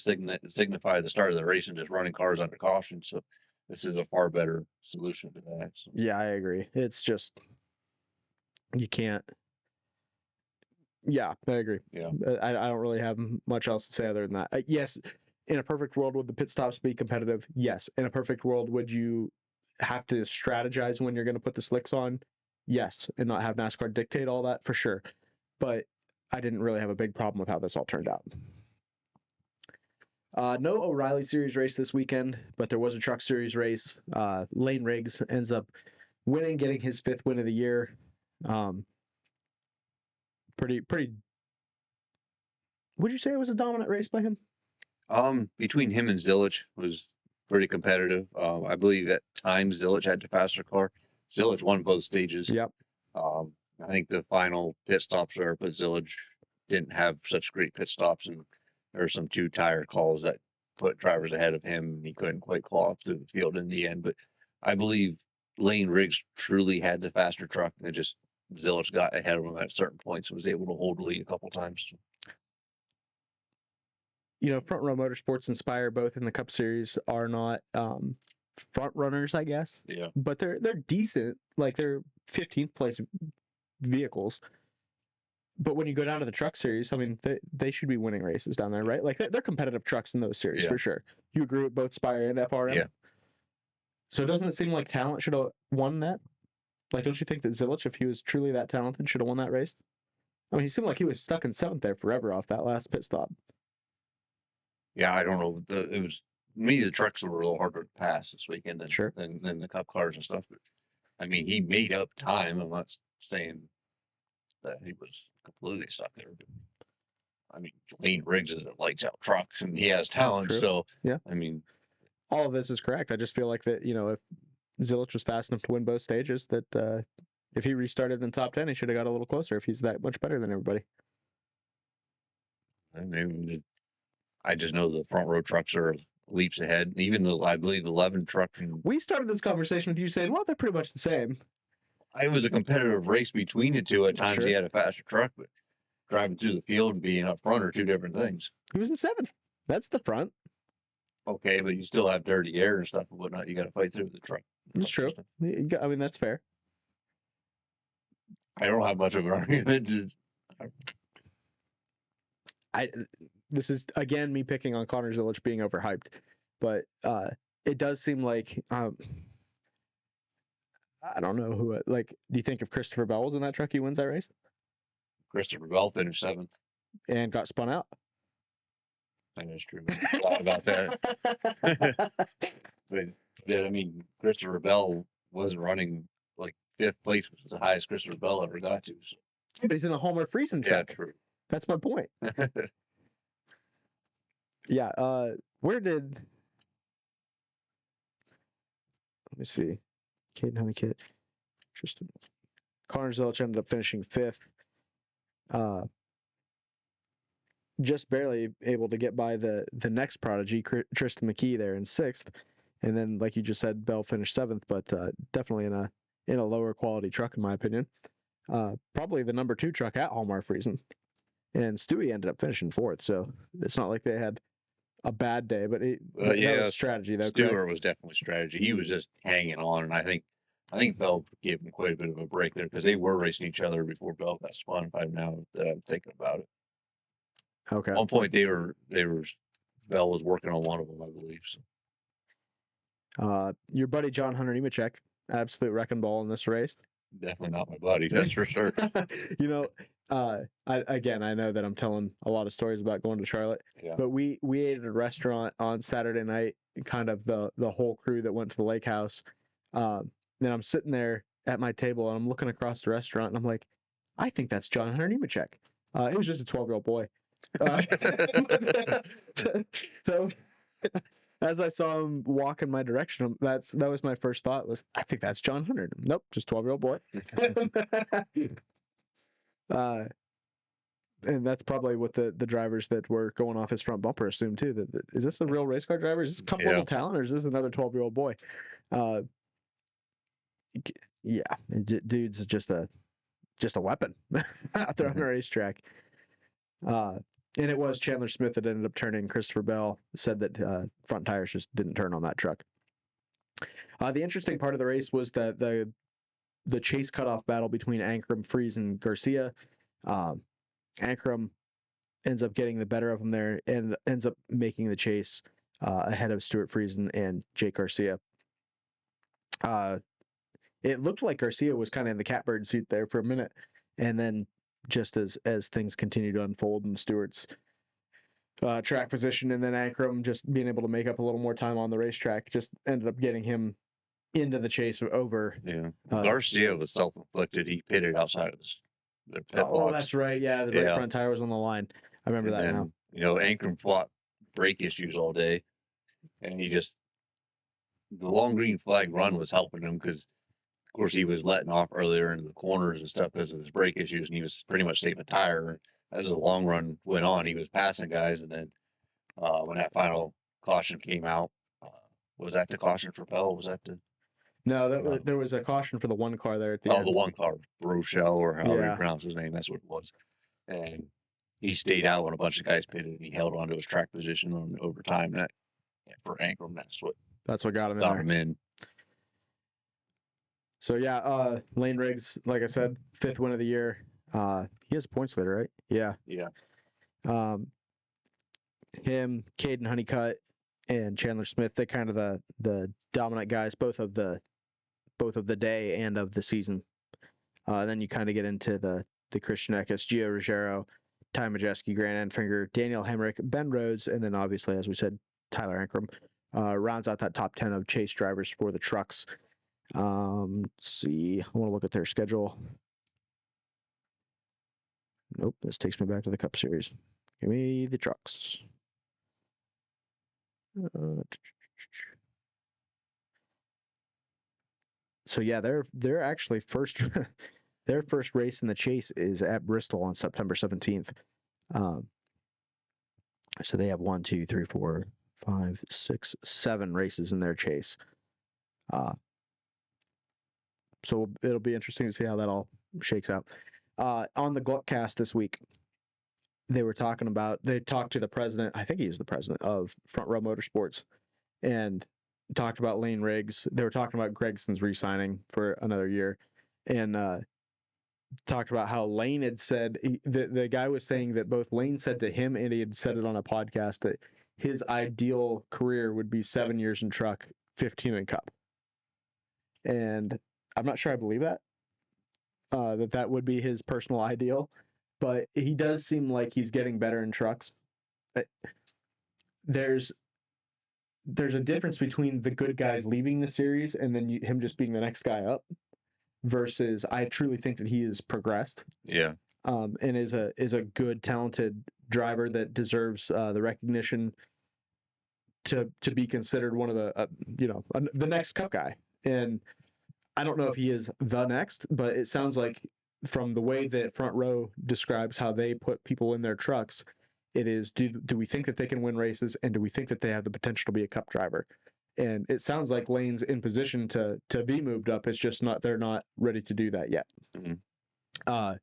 signify the start of the race and just running cars under caution. So this is a far better solution to that. So. Yeah, I agree. It's just you can't. Yeah, I agree. Yeah, I don't really have much else to say other than that. Yes, in a perfect world, would the pit stops be competitive? Yes. In a perfect world, would you have to strategize when you're going to put the slicks on? Yes, and not have NASCAR dictate all that for sure. But I didn't really have a big problem with how this all turned out. No O'Reilly Series race this weekend, but there was a Truck Series race. Lane Riggs ends up winning, getting his 5th win of the year. Pretty. Would you say it was a dominant race by him? Between him and Zilich was pretty competitive. I believe at times Zilich had the faster car. Zilich won both stages. Yep. I think the final pit stops there, but Zilich didn't have such great pit stops, and there were some 2-tire calls that put drivers ahead of him, and he couldn't quite claw up through the field in the end. But I believe Lane Riggs truly had the faster truck, and just Zilich got ahead of him at certain points and was able to hold the lead a couple times. Front Row Motorsports and Spire, both in the Cup Series, are not front runners, I guess. Yeah. But they're decent. Like they're 15th place vehicles. But when you go down to the truck series, I mean, they should be winning races down there, right? Like they're competitive trucks in those series for sure. You agree with both Spire and FRM? Yeah. So doesn't it seem like talent should have won that? Like, don't you think that Zilich, if he was truly that talented, should have won that race? I mean, he seemed like he was stuck in 7th there forever off that last pit stop. Yeah, I don't know. It was me. The trucks were a little harder to pass this weekend than the Cup cars and stuff. But I mean, he made up time. I'm not saying that he was completely stuck there. But, I mean, Lane Riggs is a lights out trucks, and he has talent. True. So yeah, I mean, all of this is correct. I just feel like that, if Zilich was fast enough to win both stages, that if he restarted in the top 10, he should have got a little closer if he's that much better than everybody. I mean, I just know the front row trucks are leaps ahead. Even though I believe 11 trucks. We started this conversation with you saying, well, they're pretty much the same. It was a competitive race between the two. At times Sure. he had a faster truck, but driving through the field and being up front are two different things. He was in 7th. That's the front. Okay, but you still have dirty air and stuff and whatnot. You got to fight through the truck. That's true. I mean, that's fair. I don't have much of an argument. This is again me picking on Connor Zilich being overhyped, but it does seem like I don't know who. Like, do you think if Christopher Bell was in that truck, he wins that race? Christopher Bell finished 7th and got spun out. That is true. I thought about that. but I mean, Christopher Bell wasn't running like 5th place, which was the highest Christopher Bell ever got to. So. But he's in a Homer Friesen truck. Yeah, true. That's my point. Yeah. Where did? Let me see. Caden Honeycutt. Tristan. Connor Zilich ended up finishing 5th. Just barely able to get by the next prodigy, Tristan McKee, there in 6th, and then like you just said, Bell finished 7th, but definitely in a lower quality truck in my opinion. Probably the number 2 truck at Hallmark Friesen, and Stewie ended up finishing 4th, so it's not like they had a bad day, but that was strategy though. Stewart was definitely strategy. He was just hanging on, and I think Bell gave him quite a bit of a break there because they were racing each other before Bell got spun. If now that I'm thinking about it. Okay. At one point Bell was working on one of them, I believe. So. Your buddy John Hunter Nemechek, absolute wrecking ball in this race. Definitely not my buddy, that's for sure. I know that I'm telling a lot of stories about going to Charlotte, but we ate at a restaurant on Saturday night, kind of the whole crew that went to the lake house. Then I'm sitting there at my table and I'm looking across the restaurant and I'm like, I think that's John Hunter Nemechek. It was just a 12-year-old boy. So as I saw him walk in my direction, that was my first thought was, I think that's John Hunter. Nope, just 12-year-old boy. And that's probably what the drivers that were going off his front bumper assumed too. That is this a real race car driver? Is this cup level talent, or is this another 12-year-old boy? Dude's just a weapon out there on the racetrack. And it was Chandler Smith that ended up turning. Christopher Bell said that front tires just didn't turn on that truck. The interesting part of the race was the chase cutoff battle between Ankrum, Friesen, and Garcia. Ankrum ends up getting the better of him there and ends up making the chase ahead of Stuart Friesen and Jake Garcia. It looked like Garcia was kind of in the catbird seat there for a minute, and then just as things continue to unfold in Stewart's track position, and then Ankrum just being able to make up a little more time on the racetrack, just ended up getting him into the chase over. Yeah, Garcia was self-inflicted. He pitted outside of the pit box. That's right. Yeah, the right front tire was on the line. I remember that now. Ankrum fought brake issues all day, and the long green flag run was helping him because, of course, he was letting off earlier into the corners and stuff because of his brake issues, and he was pretty much saving tire. As the long run went on, he was passing guys, and then when that final caution came out, was that the caution for Bell? Was that the? No, there was a caution for the one car there at the end. The one car, Rochelle, or however you pronounce his name. That's what it was. And he stayed out when a bunch of guys pitted, and he held on to his track position on overtime. For Ankrum, that's what That's what got him in Got there. him in. So yeah, Lane Riggs, like I said, 5th win of the year. He has a points leader, right? Yeah. Yeah. Him, Caden Honeycutt, and Chandler Smith, they're kind of the dominant guys, both of the day and of the season. Then you kind of get into the Christian Eckes, Gio Ruggiero, Ty Majeski, Grant Enfinger, Daniel Hemrick, Ben Rhodes, and then obviously, as we said, Tyler Ankrum rounds out that top 10 of chase drivers for the trucks. Let's see. I want to look at their schedule. Nope, this takes me back to the Cup Series. Give me the trucks. So yeah, they're actually first. Their first race in the chase is at Bristol on September 17th. So they have 1, 2, 3, 4, 5, 6, 7 races in their chase. So it'll be interesting to see how that all shakes out. On the Gluckcast this week, they talked to the president, I think he is the president of Front Row Motorsports, and talked about Lane Riggs. They were talking about Gregson's re-signing for another year, and talked about how Lane had said, the guy was saying that both Lane said to him and he had said it on a podcast that his ideal career would be 7 years in truck, 15 in Cup. And I'm not sure I believe that, that would be his personal ideal, but he does seem like he's getting better in trucks. There's a difference between the good guys leaving the series and then him just being the next guy up, versus I truly think that he has progressed. Yeah. And is a good, talented driver that deserves the recognition to be considered one of the the next Cup guy. And I don't know if he is the next, but it sounds like from the way that Front Row describes how they put people in their trucks, it is, do we think that they can win races, and do we think that they have the potential to be a Cup driver? And it sounds like Lane's in position to be moved up. It's just they're not ready to do that yet. Mm-hmm.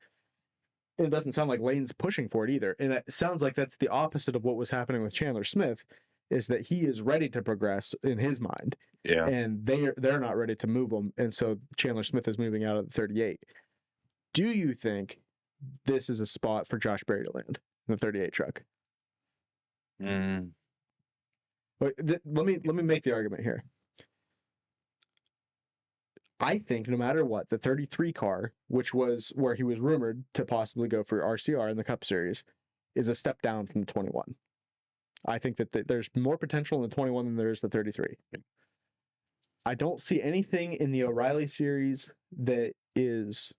It doesn't sound like Lane's pushing for it either. And it sounds like that's the opposite of what was happening with Chandler Smith, is that he is ready to progress in his mind. Yeah. And they're not ready to move him. And so Chandler Smith is moving out of the 38. Do you think this is a spot for Josh Berry to land in the 38 truck? But let me make the argument here. I think no matter what, the 33 car, which was where he was rumored to possibly go for RCR in the Cup Series, is a step down from the 21. I think that there's more potential in the 21 than there is the 33. I don't see anything in the O'Reilly series that is,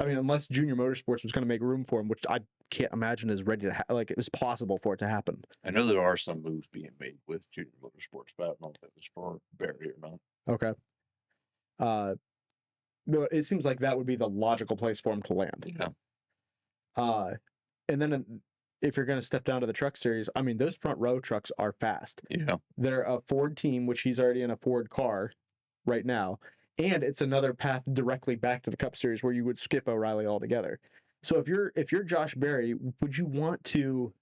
unless Junior Motorsports was going to make room for him, which I can't imagine is ready to it was possible for it to happen. I know there are some moves being made with Junior Motorsports, but I don't know if it was for Barry or not. Okay. It seems like that would be the logical place for him to land. Yeah. And then if you're going to step down to the truck series, those Front Row trucks are fast. Yeah. They're a Ford team, which he's already in a Ford car right now. And it's another path directly back to the Cup Series where you would skip O'Reilly altogether. So if you're Josh Berry, would you want to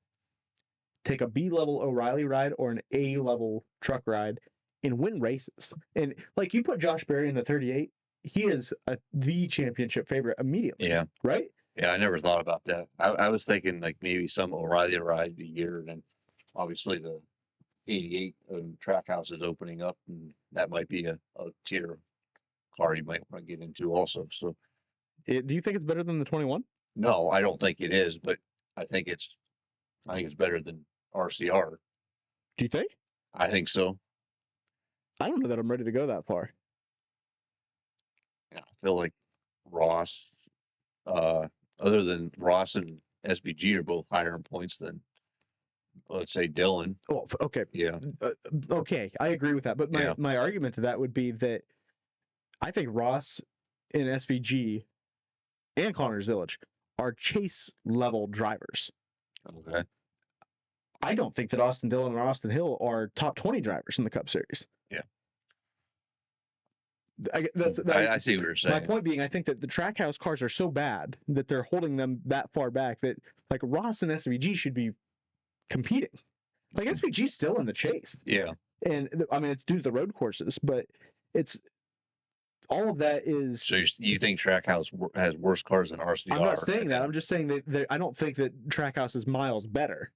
take a B-level O'Reilly ride or an A-level truck ride and win races? And like, you put Josh Berry in the 38, he is the championship favorite immediately. Yeah. Right? Yeah, I never thought about that. I was thinking like maybe some O'Reilly ride a year, and then obviously the 88 Trackhouse is opening up, and that might be a tier car you might want to get into also. So, do you think it's better than the 21? No, I don't think it is, but I think it's better than RCR. Do you think? I think so. I don't know that I'm ready to go that far. Yeah, I feel like Ross, other than Ross and SBG are both higher in points than, let's say, Dylan. Oh, okay. Yeah. Okay, I agree with that. But my argument to that would be that I think Ross and SVG and Connors Village are chase level drivers. Okay. I don't think that Austin Dillon and Austin Hill are top 20 drivers in the Cup Series. Yeah. I see what you're saying. My point being, I think that the Trackhouse cars are so bad that they're holding them that far back that like Ross and SVG should be competing. Like SVG's still in the chase. Yeah. And I mean, it's due to the road courses, but it's all of that is. So you think Trackhouse has worse cars than RCR? I'm not saying that. I'm just saying that I don't think that Trackhouse is miles better.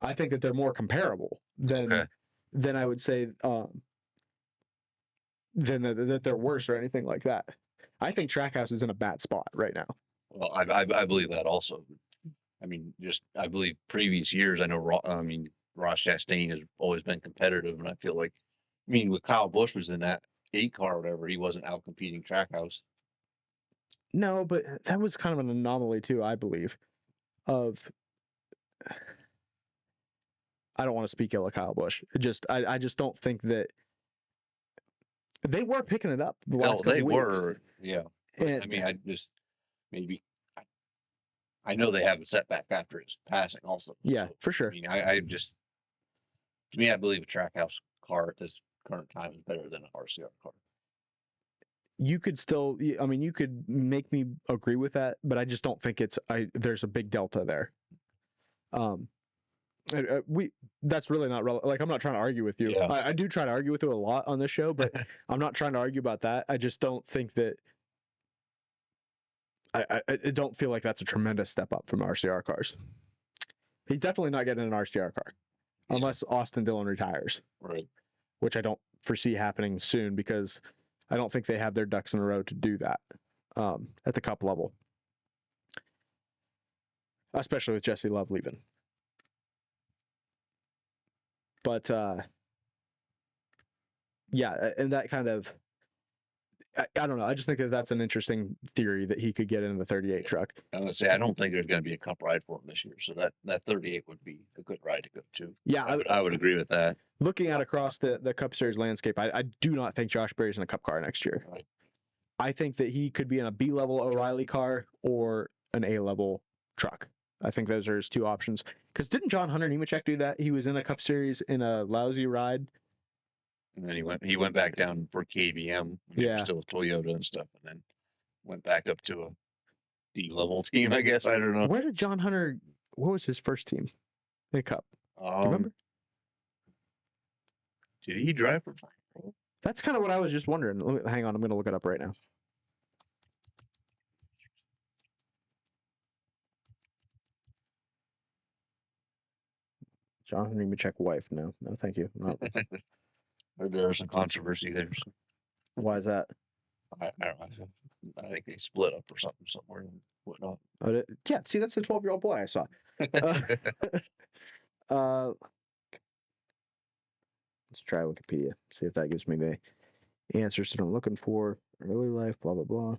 I think that they're more comparable than I would say than that they're worse or anything like that. I think Trackhouse is in a bad spot right now. Well, I believe that also. I mean, I believe previous years. I know. Ross Chastain has always been competitive, and I feel like, with Kyle Busch was in that 8 car or whatever, he wasn't out competing Trackhouse. No, but that was kind of an anomaly too, I believe. I don't want to speak ill of Kyle Busch. I just don't think that they were picking it up the last couple weeks. Were, yeah. And, I know they have a setback after his passing also. Yeah, so, for sure. I believe a Trackhouse car at this current time is better than an RCR car. You could make me agree with that, but I just don't think there's a big delta there. That's really not relevant. Like, I'm not trying to argue with you. Yeah. I do try to argue with you a lot on this show, but I'm not trying to argue about that. I just don't think that. I don't feel like that's a tremendous step up from RCR cars. He's definitely not getting an RCR car unless Austin Dillon retires. Right. Which I don't foresee happening soon because I don't think they have their ducks in a row to do that at the Cup level, especially with Jesse Love leaving. But yeah, and that kind of, I don't know. I just think that that's an interesting theory that he could get in the 38 truck. I'm gonna say I don't think there's going to be a Cup ride for him this year, so that 38 would be a good ride to go to. Yeah, I would agree with that. Looking at across the Cup Series landscape, I do not think Josh Berry's in a Cup car next year. Right. I think that he could be in a B-level O'Reilly car or an A-level truck. I think those are his two options. Because didn't John Hunter Nemechek do that? He was in a Cup Series in a lousy ride. And then he went back down for KBM. He was still with Toyota and stuff, and then went back up to a D-level team, I guess. I don't know. Where did John Hunter? What was his first team? The Cup. Do you remember? Did he drive for? That's kind of what I was just wondering. Hang on, I'm going to look it up right now. John Henry Nemechek wife. No, thank you. No. There's some controversy there. So. Why is that? I don't know. I think they split up or something somewhere and whatnot. Yeah, see, that's the 12-year-old boy I saw. Let's try Wikipedia. See if that gives me the answers that I'm looking for. Early life, blah, blah, blah.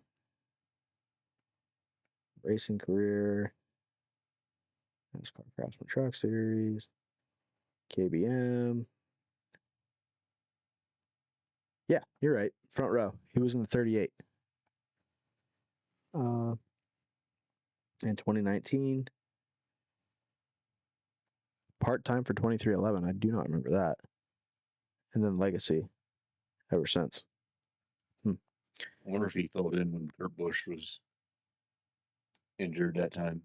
Racing career. NASCAR Craftsman Truck Series. KBM. Yeah, you're right. Front row. He was in the 38. In 2019. Part-time for 2311. I do not remember that. And then legacy ever since. I wonder if he filled in when Kurt Busch was injured that time.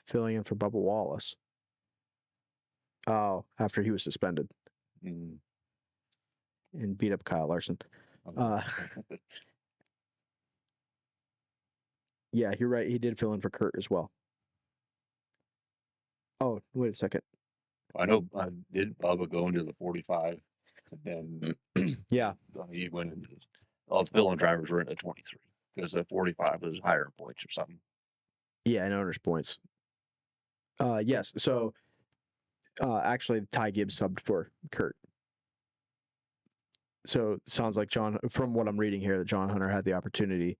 Filling in for Bubba Wallace. Oh, after he was suspended. And beat up Kyle Larson. Yeah, you're right. He did fill in for Kurt as well. Oh, wait a second. I know. Did Bubba go into the 45? And then yeah, he went into all the fill-in drivers were in the 23 because the 45 was higher in points or something. Yeah, in owners points. Yes. So actually, Ty Gibbs subbed for Kurt. So it sounds like from what I'm reading here, that John Hunter had the opportunity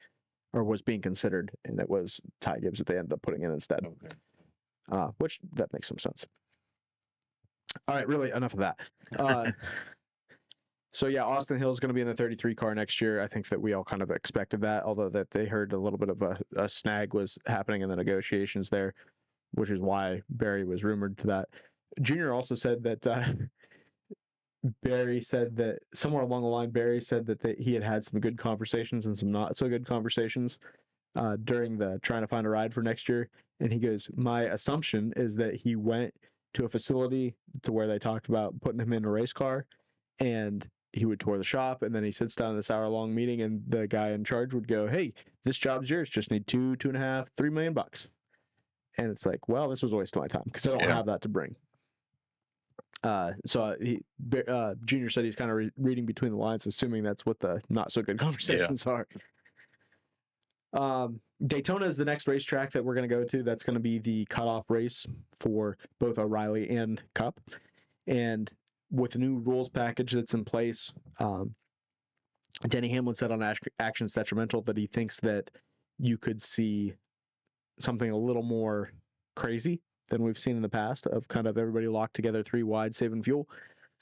or was being considered, and it was Ty Gibbs that they ended up putting in instead. Okay. Which that makes some sense. All right, really, enough of that. So yeah, Austin Hill is going to be in the 33 car next year. I think that we all kind of expected that, although that they heard a little bit of a snag was happening in the negotiations there, which is why Barry was rumored to that. Junior also said that Barry said that somewhere along the line, Barry said that he had some good conversations and some not so good conversations during the trying to find a ride for next year. And he goes, my assumption is that he went to a facility to where they talked about putting him in a race car, and he would tour the shop, and then he sits down in this hour-long meeting, and the guy in charge would go, "Hey, this job's yours. Just need $2.5, $3 million bucks." And it's like, well, this was a waste of my time because I don't have that to bring. Junior said he's kind of reading between the lines, assuming that's what the not so good conversations are. Daytona is the next racetrack that we're going to go to. That's going to be the cutoff race for both O'Reilly and Cup. And with the new rules package that's in place, Denny Hamlin said on Actions Detrimental that he thinks that you could see something a little more crazy than we've seen in the past, of kind of everybody locked together 3 wide, saving fuel.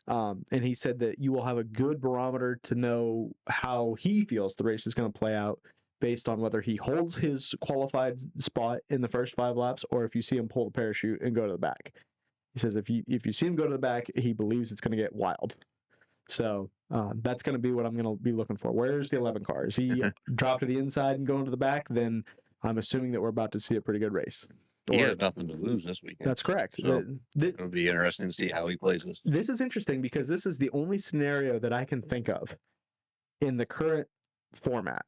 And he said that you will have a good barometer to know how he feels the race is going to play out based on whether he holds his qualified spot in the first 5 laps or if you see him pull the parachute and go to the back. He says if you see him go to the back, he believes it's going to get wild. So that's going to be what I'm going to be looking for. Where's the 11 car? Is he dropped to the inside and going to the back? Then I'm assuming that we're about to see a pretty good race. He has nothing to lose this weekend. That's correct. So it'll be interesting to see how he plays this. This is interesting because this is the only scenario that I can think of in the current format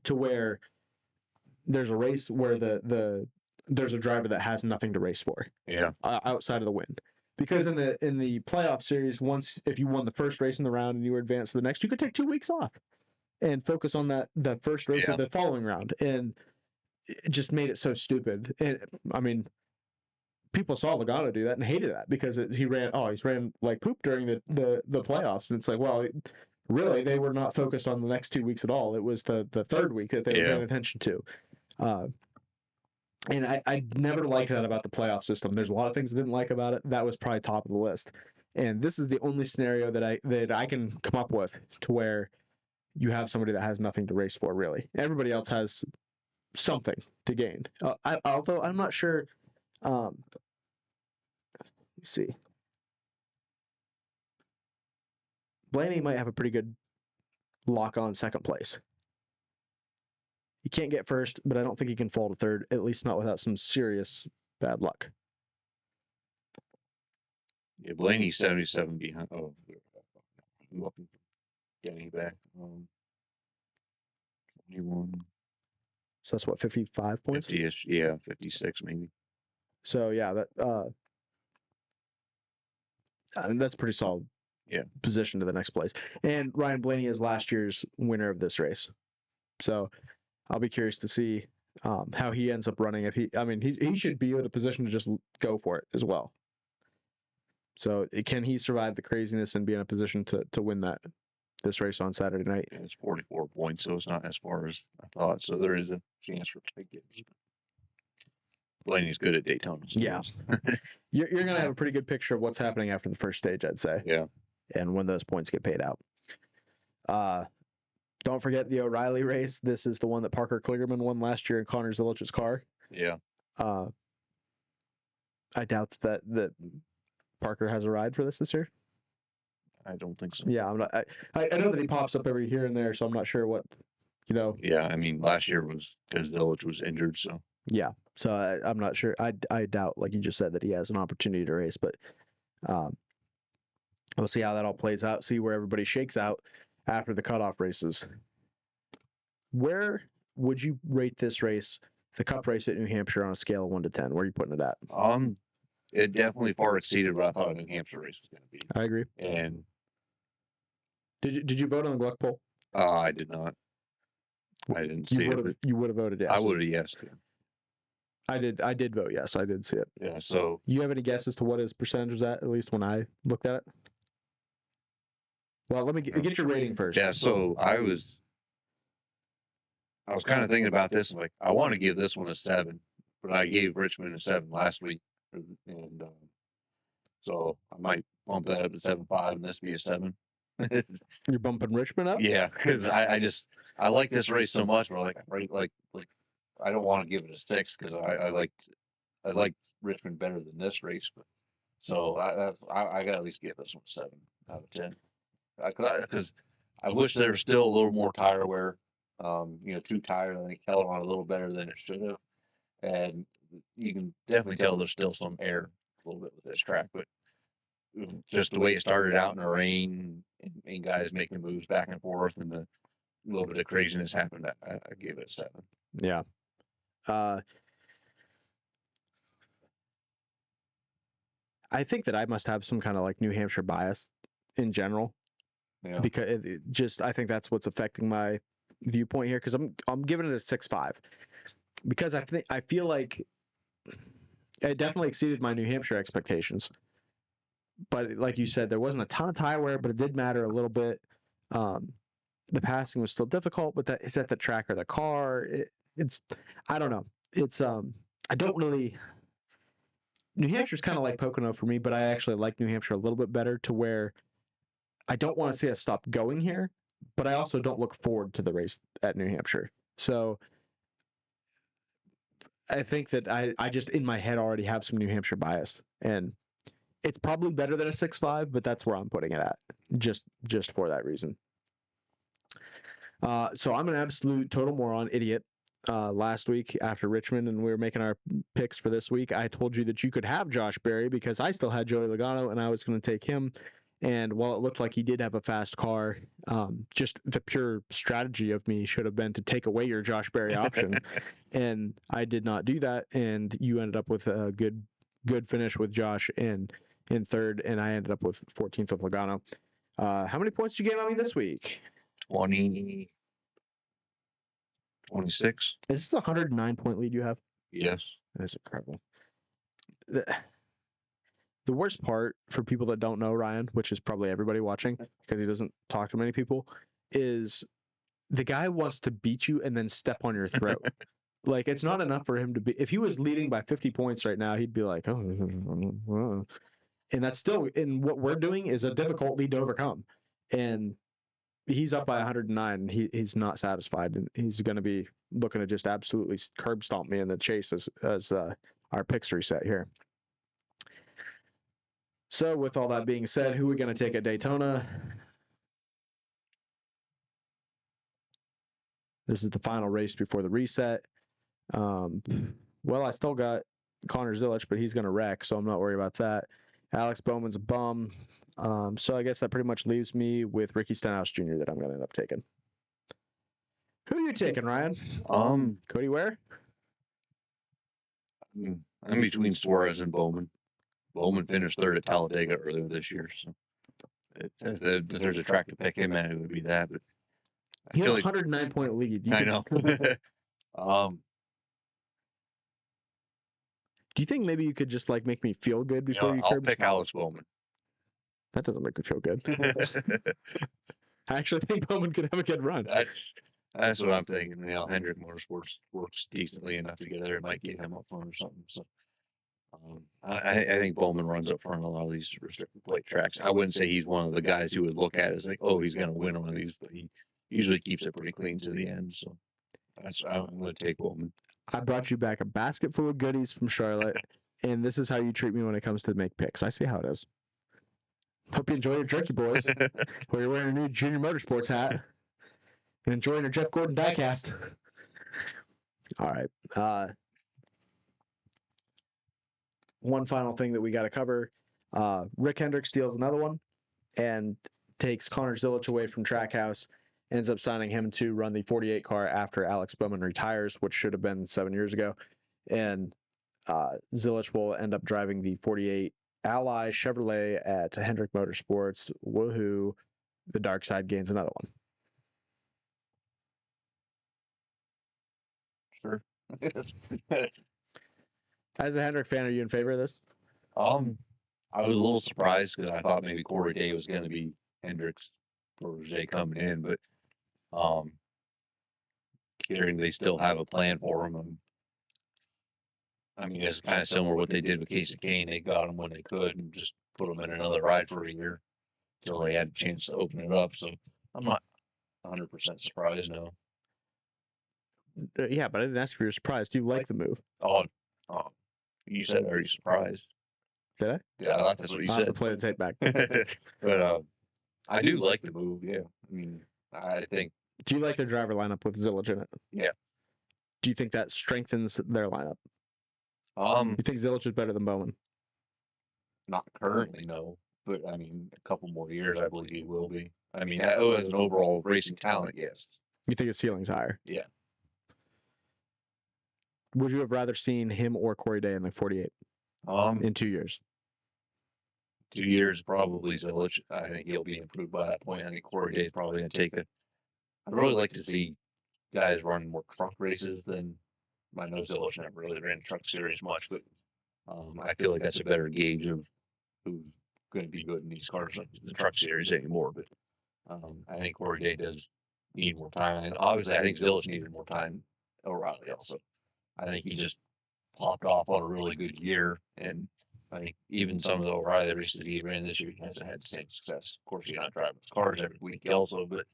to where there's a race where there's a driver that has nothing to race for. Yeah. Outside of the win. Because in the playoff series, if you won the first race in the round and you were advanced to the next, you could take 2 weeks off and focus on the first race of the following round. And it just made it so stupid. And I mean, people saw Logano do that and hated that because he's ran like poop during the playoffs. And it's like, well, really, they were not focused on the next 2 weeks at all. It was the third week that they were paying attention to. And I never liked that about the playoff system. There's a lot of things I didn't like about it. That was probably top of the list. And this is the only scenario that I can come up with to where you have somebody that has nothing to race for, really. Everybody else has something to gain. Although I'm not sure. Let's see. Blaney might have a pretty good lock on second place. He can't get first, but I don't think he can fall to third, at least not without some serious bad luck. Yeah, Blaney's 77 behind. Oh, I'm looking for Denny back. 21. So that's what, 55 points? 50-ish, yeah, 56 maybe. So yeah, that's pretty solid. Yeah, position to the next place. And Ryan Blaney is last year's winner of this race, so I'll be curious to see how he ends up running. He should be in a position to just go for it as well. So can he survive the craziness and be in a position to win this race on Saturday night? Yeah, it's 44 points, so it's not as far as I thought. So there is a chance for it to get deep. Blaney's good at Daytona. So yeah, you're going to have a pretty good picture of what's happening after the first stage, I'd say. Yeah, and when those points get paid out. Don't forget the O'Reilly race. This is the one that Parker Kligerman won last year in Connor Zilich's car. Yeah. I doubt that Parker has a ride for this year. I don't think so. Yeah, I know that he pops up every here and there, so I'm not sure what, Yeah, I mean, last year was because Zilich was injured, so. Yeah, so I'm not sure. I doubt, like you just said, that he has an opportunity to race, but we'll see how that all plays out, see where everybody shakes out after the cutoff races. Where would you rate this race, the Cup race at New Hampshire, on a scale of 1 to 10? Where are you putting it at? It definitely far exceeded what I thought a New Hampshire race was going to be. I agree. And did you vote on the Gluck poll? I did not. I didn't see it. You would have voted yes. I would have yes. I did vote yes. I did see it. Yeah. So you have any guess as to what his percentage was at least when I looked at it? Well, let me get your rating first. Yeah. So I was kind of thinking about this. I'm like, I want to give this one a 7, but I gave Richmond a 7 last week, and so I might bump that up to 7.5 and this be a 7. You're bumping Richmond up? Yeah, because I like this race so much. But like I don't want to give it a 6 because I liked Richmond better than this race. But so I got to at least give this one a 7 out of 10. Because I wish there was still a little more tire wear. 2 tires I think held on a little better than it should have, and you can definitely tell there's still some air a little bit with this track, but just the way it started out in the rain and guys making moves back and forth and the little bit of craziness happened, I gave it a 7. Yeah. I think that I must have some kind of like New Hampshire bias in general. Yeah. Because I think that's what's affecting my viewpoint here. Because I'm giving it a 6.5 because I feel like it definitely exceeded my New Hampshire expectations. But like you said, there wasn't a ton of tire wear, but it did matter a little bit. The passing was still difficult, but is that the track or the car? It's I don't know. It's I don't really. New Hampshire's kind of like Pocono for me, but I actually like New Hampshire a little bit better to where I don't want to see us stop going here, but I also don't look forward to the race at New Hampshire. So I think that I just in my head already have some New Hampshire bias, and it's probably better than a 6.5, but that's where I'm putting it at, just for that reason. So I'm an absolute total moron idiot. Last week after Richmond and we were making our picks for this week, I told you that you could have Josh Berry because I still had Joey Logano and I was going to take him. And while it looked like he did have a fast car, just the pure strategy of me should have been to take away your Josh Berry option. And I did not do that. And you ended up with a good finish with Josh in third. And I ended up with 14th with Logano. How many points did you get on me this week? 20, 26. Is this the 109-point lead you have? Yes. That's incredible. The worst part for people that don't know Ryan, which is probably everybody watching because he doesn't talk to many people, is the guy wants to beat you and then step on your throat. Like, it's not enough for him to be. If he was leading by 50 points right now, he'd be like, oh. And that's still, in what we're doing, is a difficult lead to overcome. And he's up by 109. He's not satisfied, and he's going to be looking to just absolutely curb stomp me in the chase as our picks reset here. So with all that being said, who are we going to take at Daytona? This is the final race before the reset. Well, I still got Connor Zilisch, but he's going to wreck, so I'm not worried about that. Alex Bowman's a bum. So I guess that pretty much leaves me with Ricky Stenhouse Jr. that I'm going to end up taking. Who are you taking, Ryan? Cody Ware? I'm between Suarez and Bowman. Bowman finished third at Talladega earlier this year, so if there's a track to pick him at, it would be that. But he had a 109-point lead. I know. Do you think maybe you could just like make me feel good before you? I'll pick Alex Bowman. That doesn't make me feel good. I actually think Bowman could have a good run. That's what I'm thinking. Hendrick Motorsports works decently enough together. It might get him up front or something. So I think Bowman runs up front on a lot of these restricted plate tracks. I wouldn't say he's one of the guys who would look at it as like, oh, he's going to win one of these, but he usually keeps it pretty clean to the end. So I'm going to take Bowman. I brought you back a basket full of goodies from Charlotte, and this is how you treat me when it comes to make picks. I see how it is. Hope you enjoy your jerky, boys. Or you're wearing a new Junior Motorsports hat and enjoying your Jeff Gordon diecast. All right. One final thing that we got to cover. Rick Hendrick steals another one and takes Connor Zilisch away from Trackhouse. Ends up signing him to run the 48 car after Alex Bowman retires, which should have been 7 years ago. And Zilisch will end up driving the 48 Ally Chevrolet at Hendrick Motorsports. Woohoo. The dark side gains another one. Sure. As a Hendrick fan, are you in favor of this? I was a little surprised because I thought maybe Corey Day was going to be Hendrick's protege coming in, but considering they still have a plan for him, I mean, it's kind of similar to what they did with Casey Kane. They got him when they could and just put him in another ride for a year until they had a chance to open it up. So I'm not 100% surprised now. Yeah, but I didn't ask if you were surprised. Do you like the move? Oh, you said, are you surprised? Did I? Yeah, I thought that's what you said. I'll have to play the tape back. But I do like the move, yeah. I mean, I think. Do you like their driver lineup with Zilisch in it? Yeah. Do you think that strengthens their lineup? You think Zilisch is better than Bowman? Not currently, no. But, I mean, a couple more years, I believe he will be. I mean, as an overall racing talent, yes. You think his ceiling's higher? Yeah. Would you have rather seen him or Corey Day in the 48 in 2 years? 2 years, probably Zilich. I think he'll be improved by that point. I think Corey Day is probably going to take a. I'd really like to see guys run more truck races than. I know Zilich never really ran truck series much, but I feel like that's a better gauge of who's going to be good in these cars, like the truck series anymore. But I think Corey Day does need more time, and obviously I think Zilich needed more time. O'Reilly also. I think he just popped off on a really good year, and I think even some of the O'Reilly races he ran this year, he hasn't had the same success. Of course, he's not driving his cars every week also, but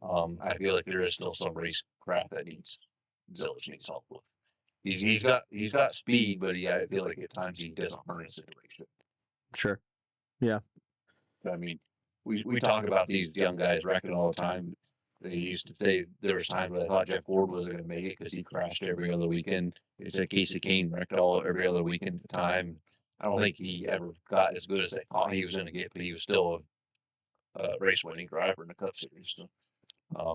I feel like there is still some race craft that Zilich needs help with. He's got speed, but I feel like at times he doesn't earn a situation. Sure. Yeah. I mean, we talk about these young guys wrecking all the time. They used to say there was times when I thought Jeff Ford wasn't going to make it because he crashed every other weekend. They said Casey Kane wrecked every other weekend at the time. I don't think he ever got as good as they thought he was going to get, but he was still a race-winning driver in the Cup Series. So,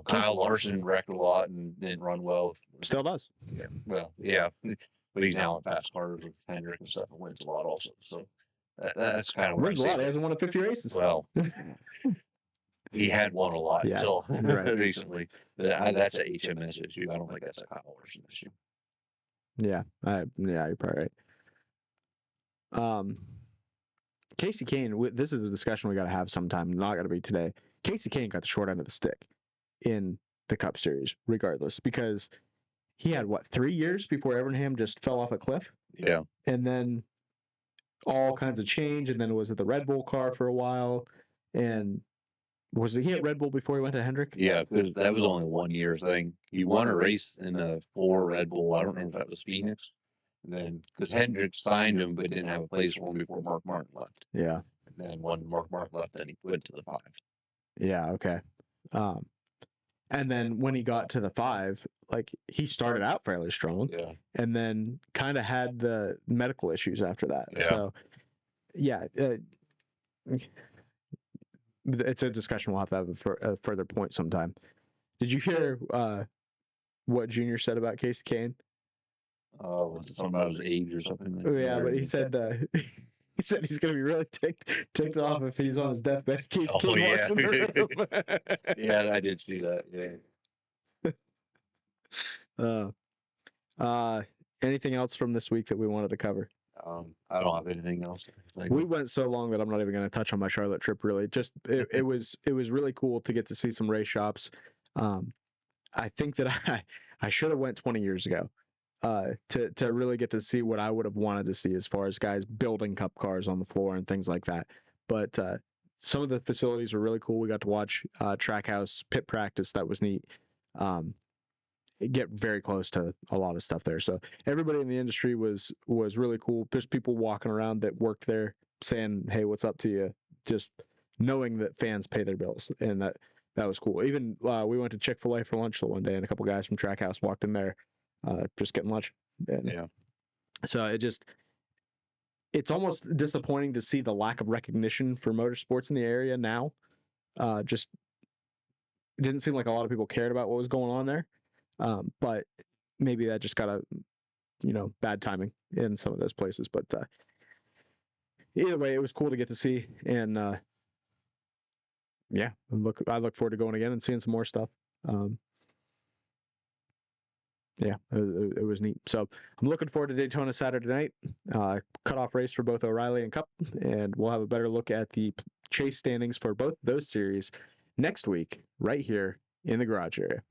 Kyle Larson wrecked a lot and didn't run well. Still does. Yeah. Well, yeah, but he's now in fast cars with Hendrick and stuff and wins a lot also. So that's kind of where Wins a lot. He hasn't won 50 races. Well, he had won a lot until recently. That's an HMS issue. I don't think that's a Kyle Larson issue. Yeah, you're probably right. Casey Kane, this is a discussion we got to have sometime. Not going to be today. Casey Kane got the short end of the stick in the Cup Series, regardless, because he had 3 years before Evernham just fell off a cliff. Yeah, and then all kinds of change, and then was it the Red Bull car for a while, and was he at Red Bull before he went to Hendrick? Yeah, because that was only 1 year thing. He won a race in the 4 Red Bull. I don't remember if that was Phoenix. And then because Hendrick signed him, but didn't have a place for him before Mark Martin left. Yeah. And then when Mark Martin left, then he went to the 5. Yeah. Okay. And then when he got to the 5, like he started out fairly strong. Yeah. And then kind of had the medical issues after that. Yeah. So, yeah. It's a discussion we'll have to have a further point sometime. Did you hear what Junior said about Casey Kane? Oh, was it something about his age or something? Yeah, but he said he said he's gonna be really ticked off if he's on his deathbed. Casey Kane walks in the room. Yeah, I did see that. Yeah. Anything else from this week that we wanted to cover? I don't have anything else. We went so long that I'm not even going to touch on my Charlotte trip. Really, just it was really cool to get to see some race shops. I think that I should have went 20 years ago to really get to see what I would have wanted to see as far as guys building Cup cars on the floor and things like that. But some of the facilities were really cool. We got to watch Trackhouse pit practice. That was neat. Get very close to a lot of stuff there. So everybody in the industry was really cool. There's people walking around that worked there saying, "Hey, what's up to you?" Just knowing that fans pay their bills, and that was cool. Even we went to Chick-fil-A for lunch the one day, and a couple guys from Trackhouse walked in there, just getting lunch. And yeah. So it's almost disappointing to see the lack of recognition for motorsports in the area now. Just it didn't seem like a lot of people cared about what was going on there. But maybe that just got bad timing in some of those places. But either way, it was cool to get to see, and I look forward to going again and seeing some more stuff. It was neat. So I'm looking forward to Daytona Saturday night. Cutoff race for both O'Reilly and Cup, and we'll have a better look at the chase standings for both those series next week, right here in the garage area.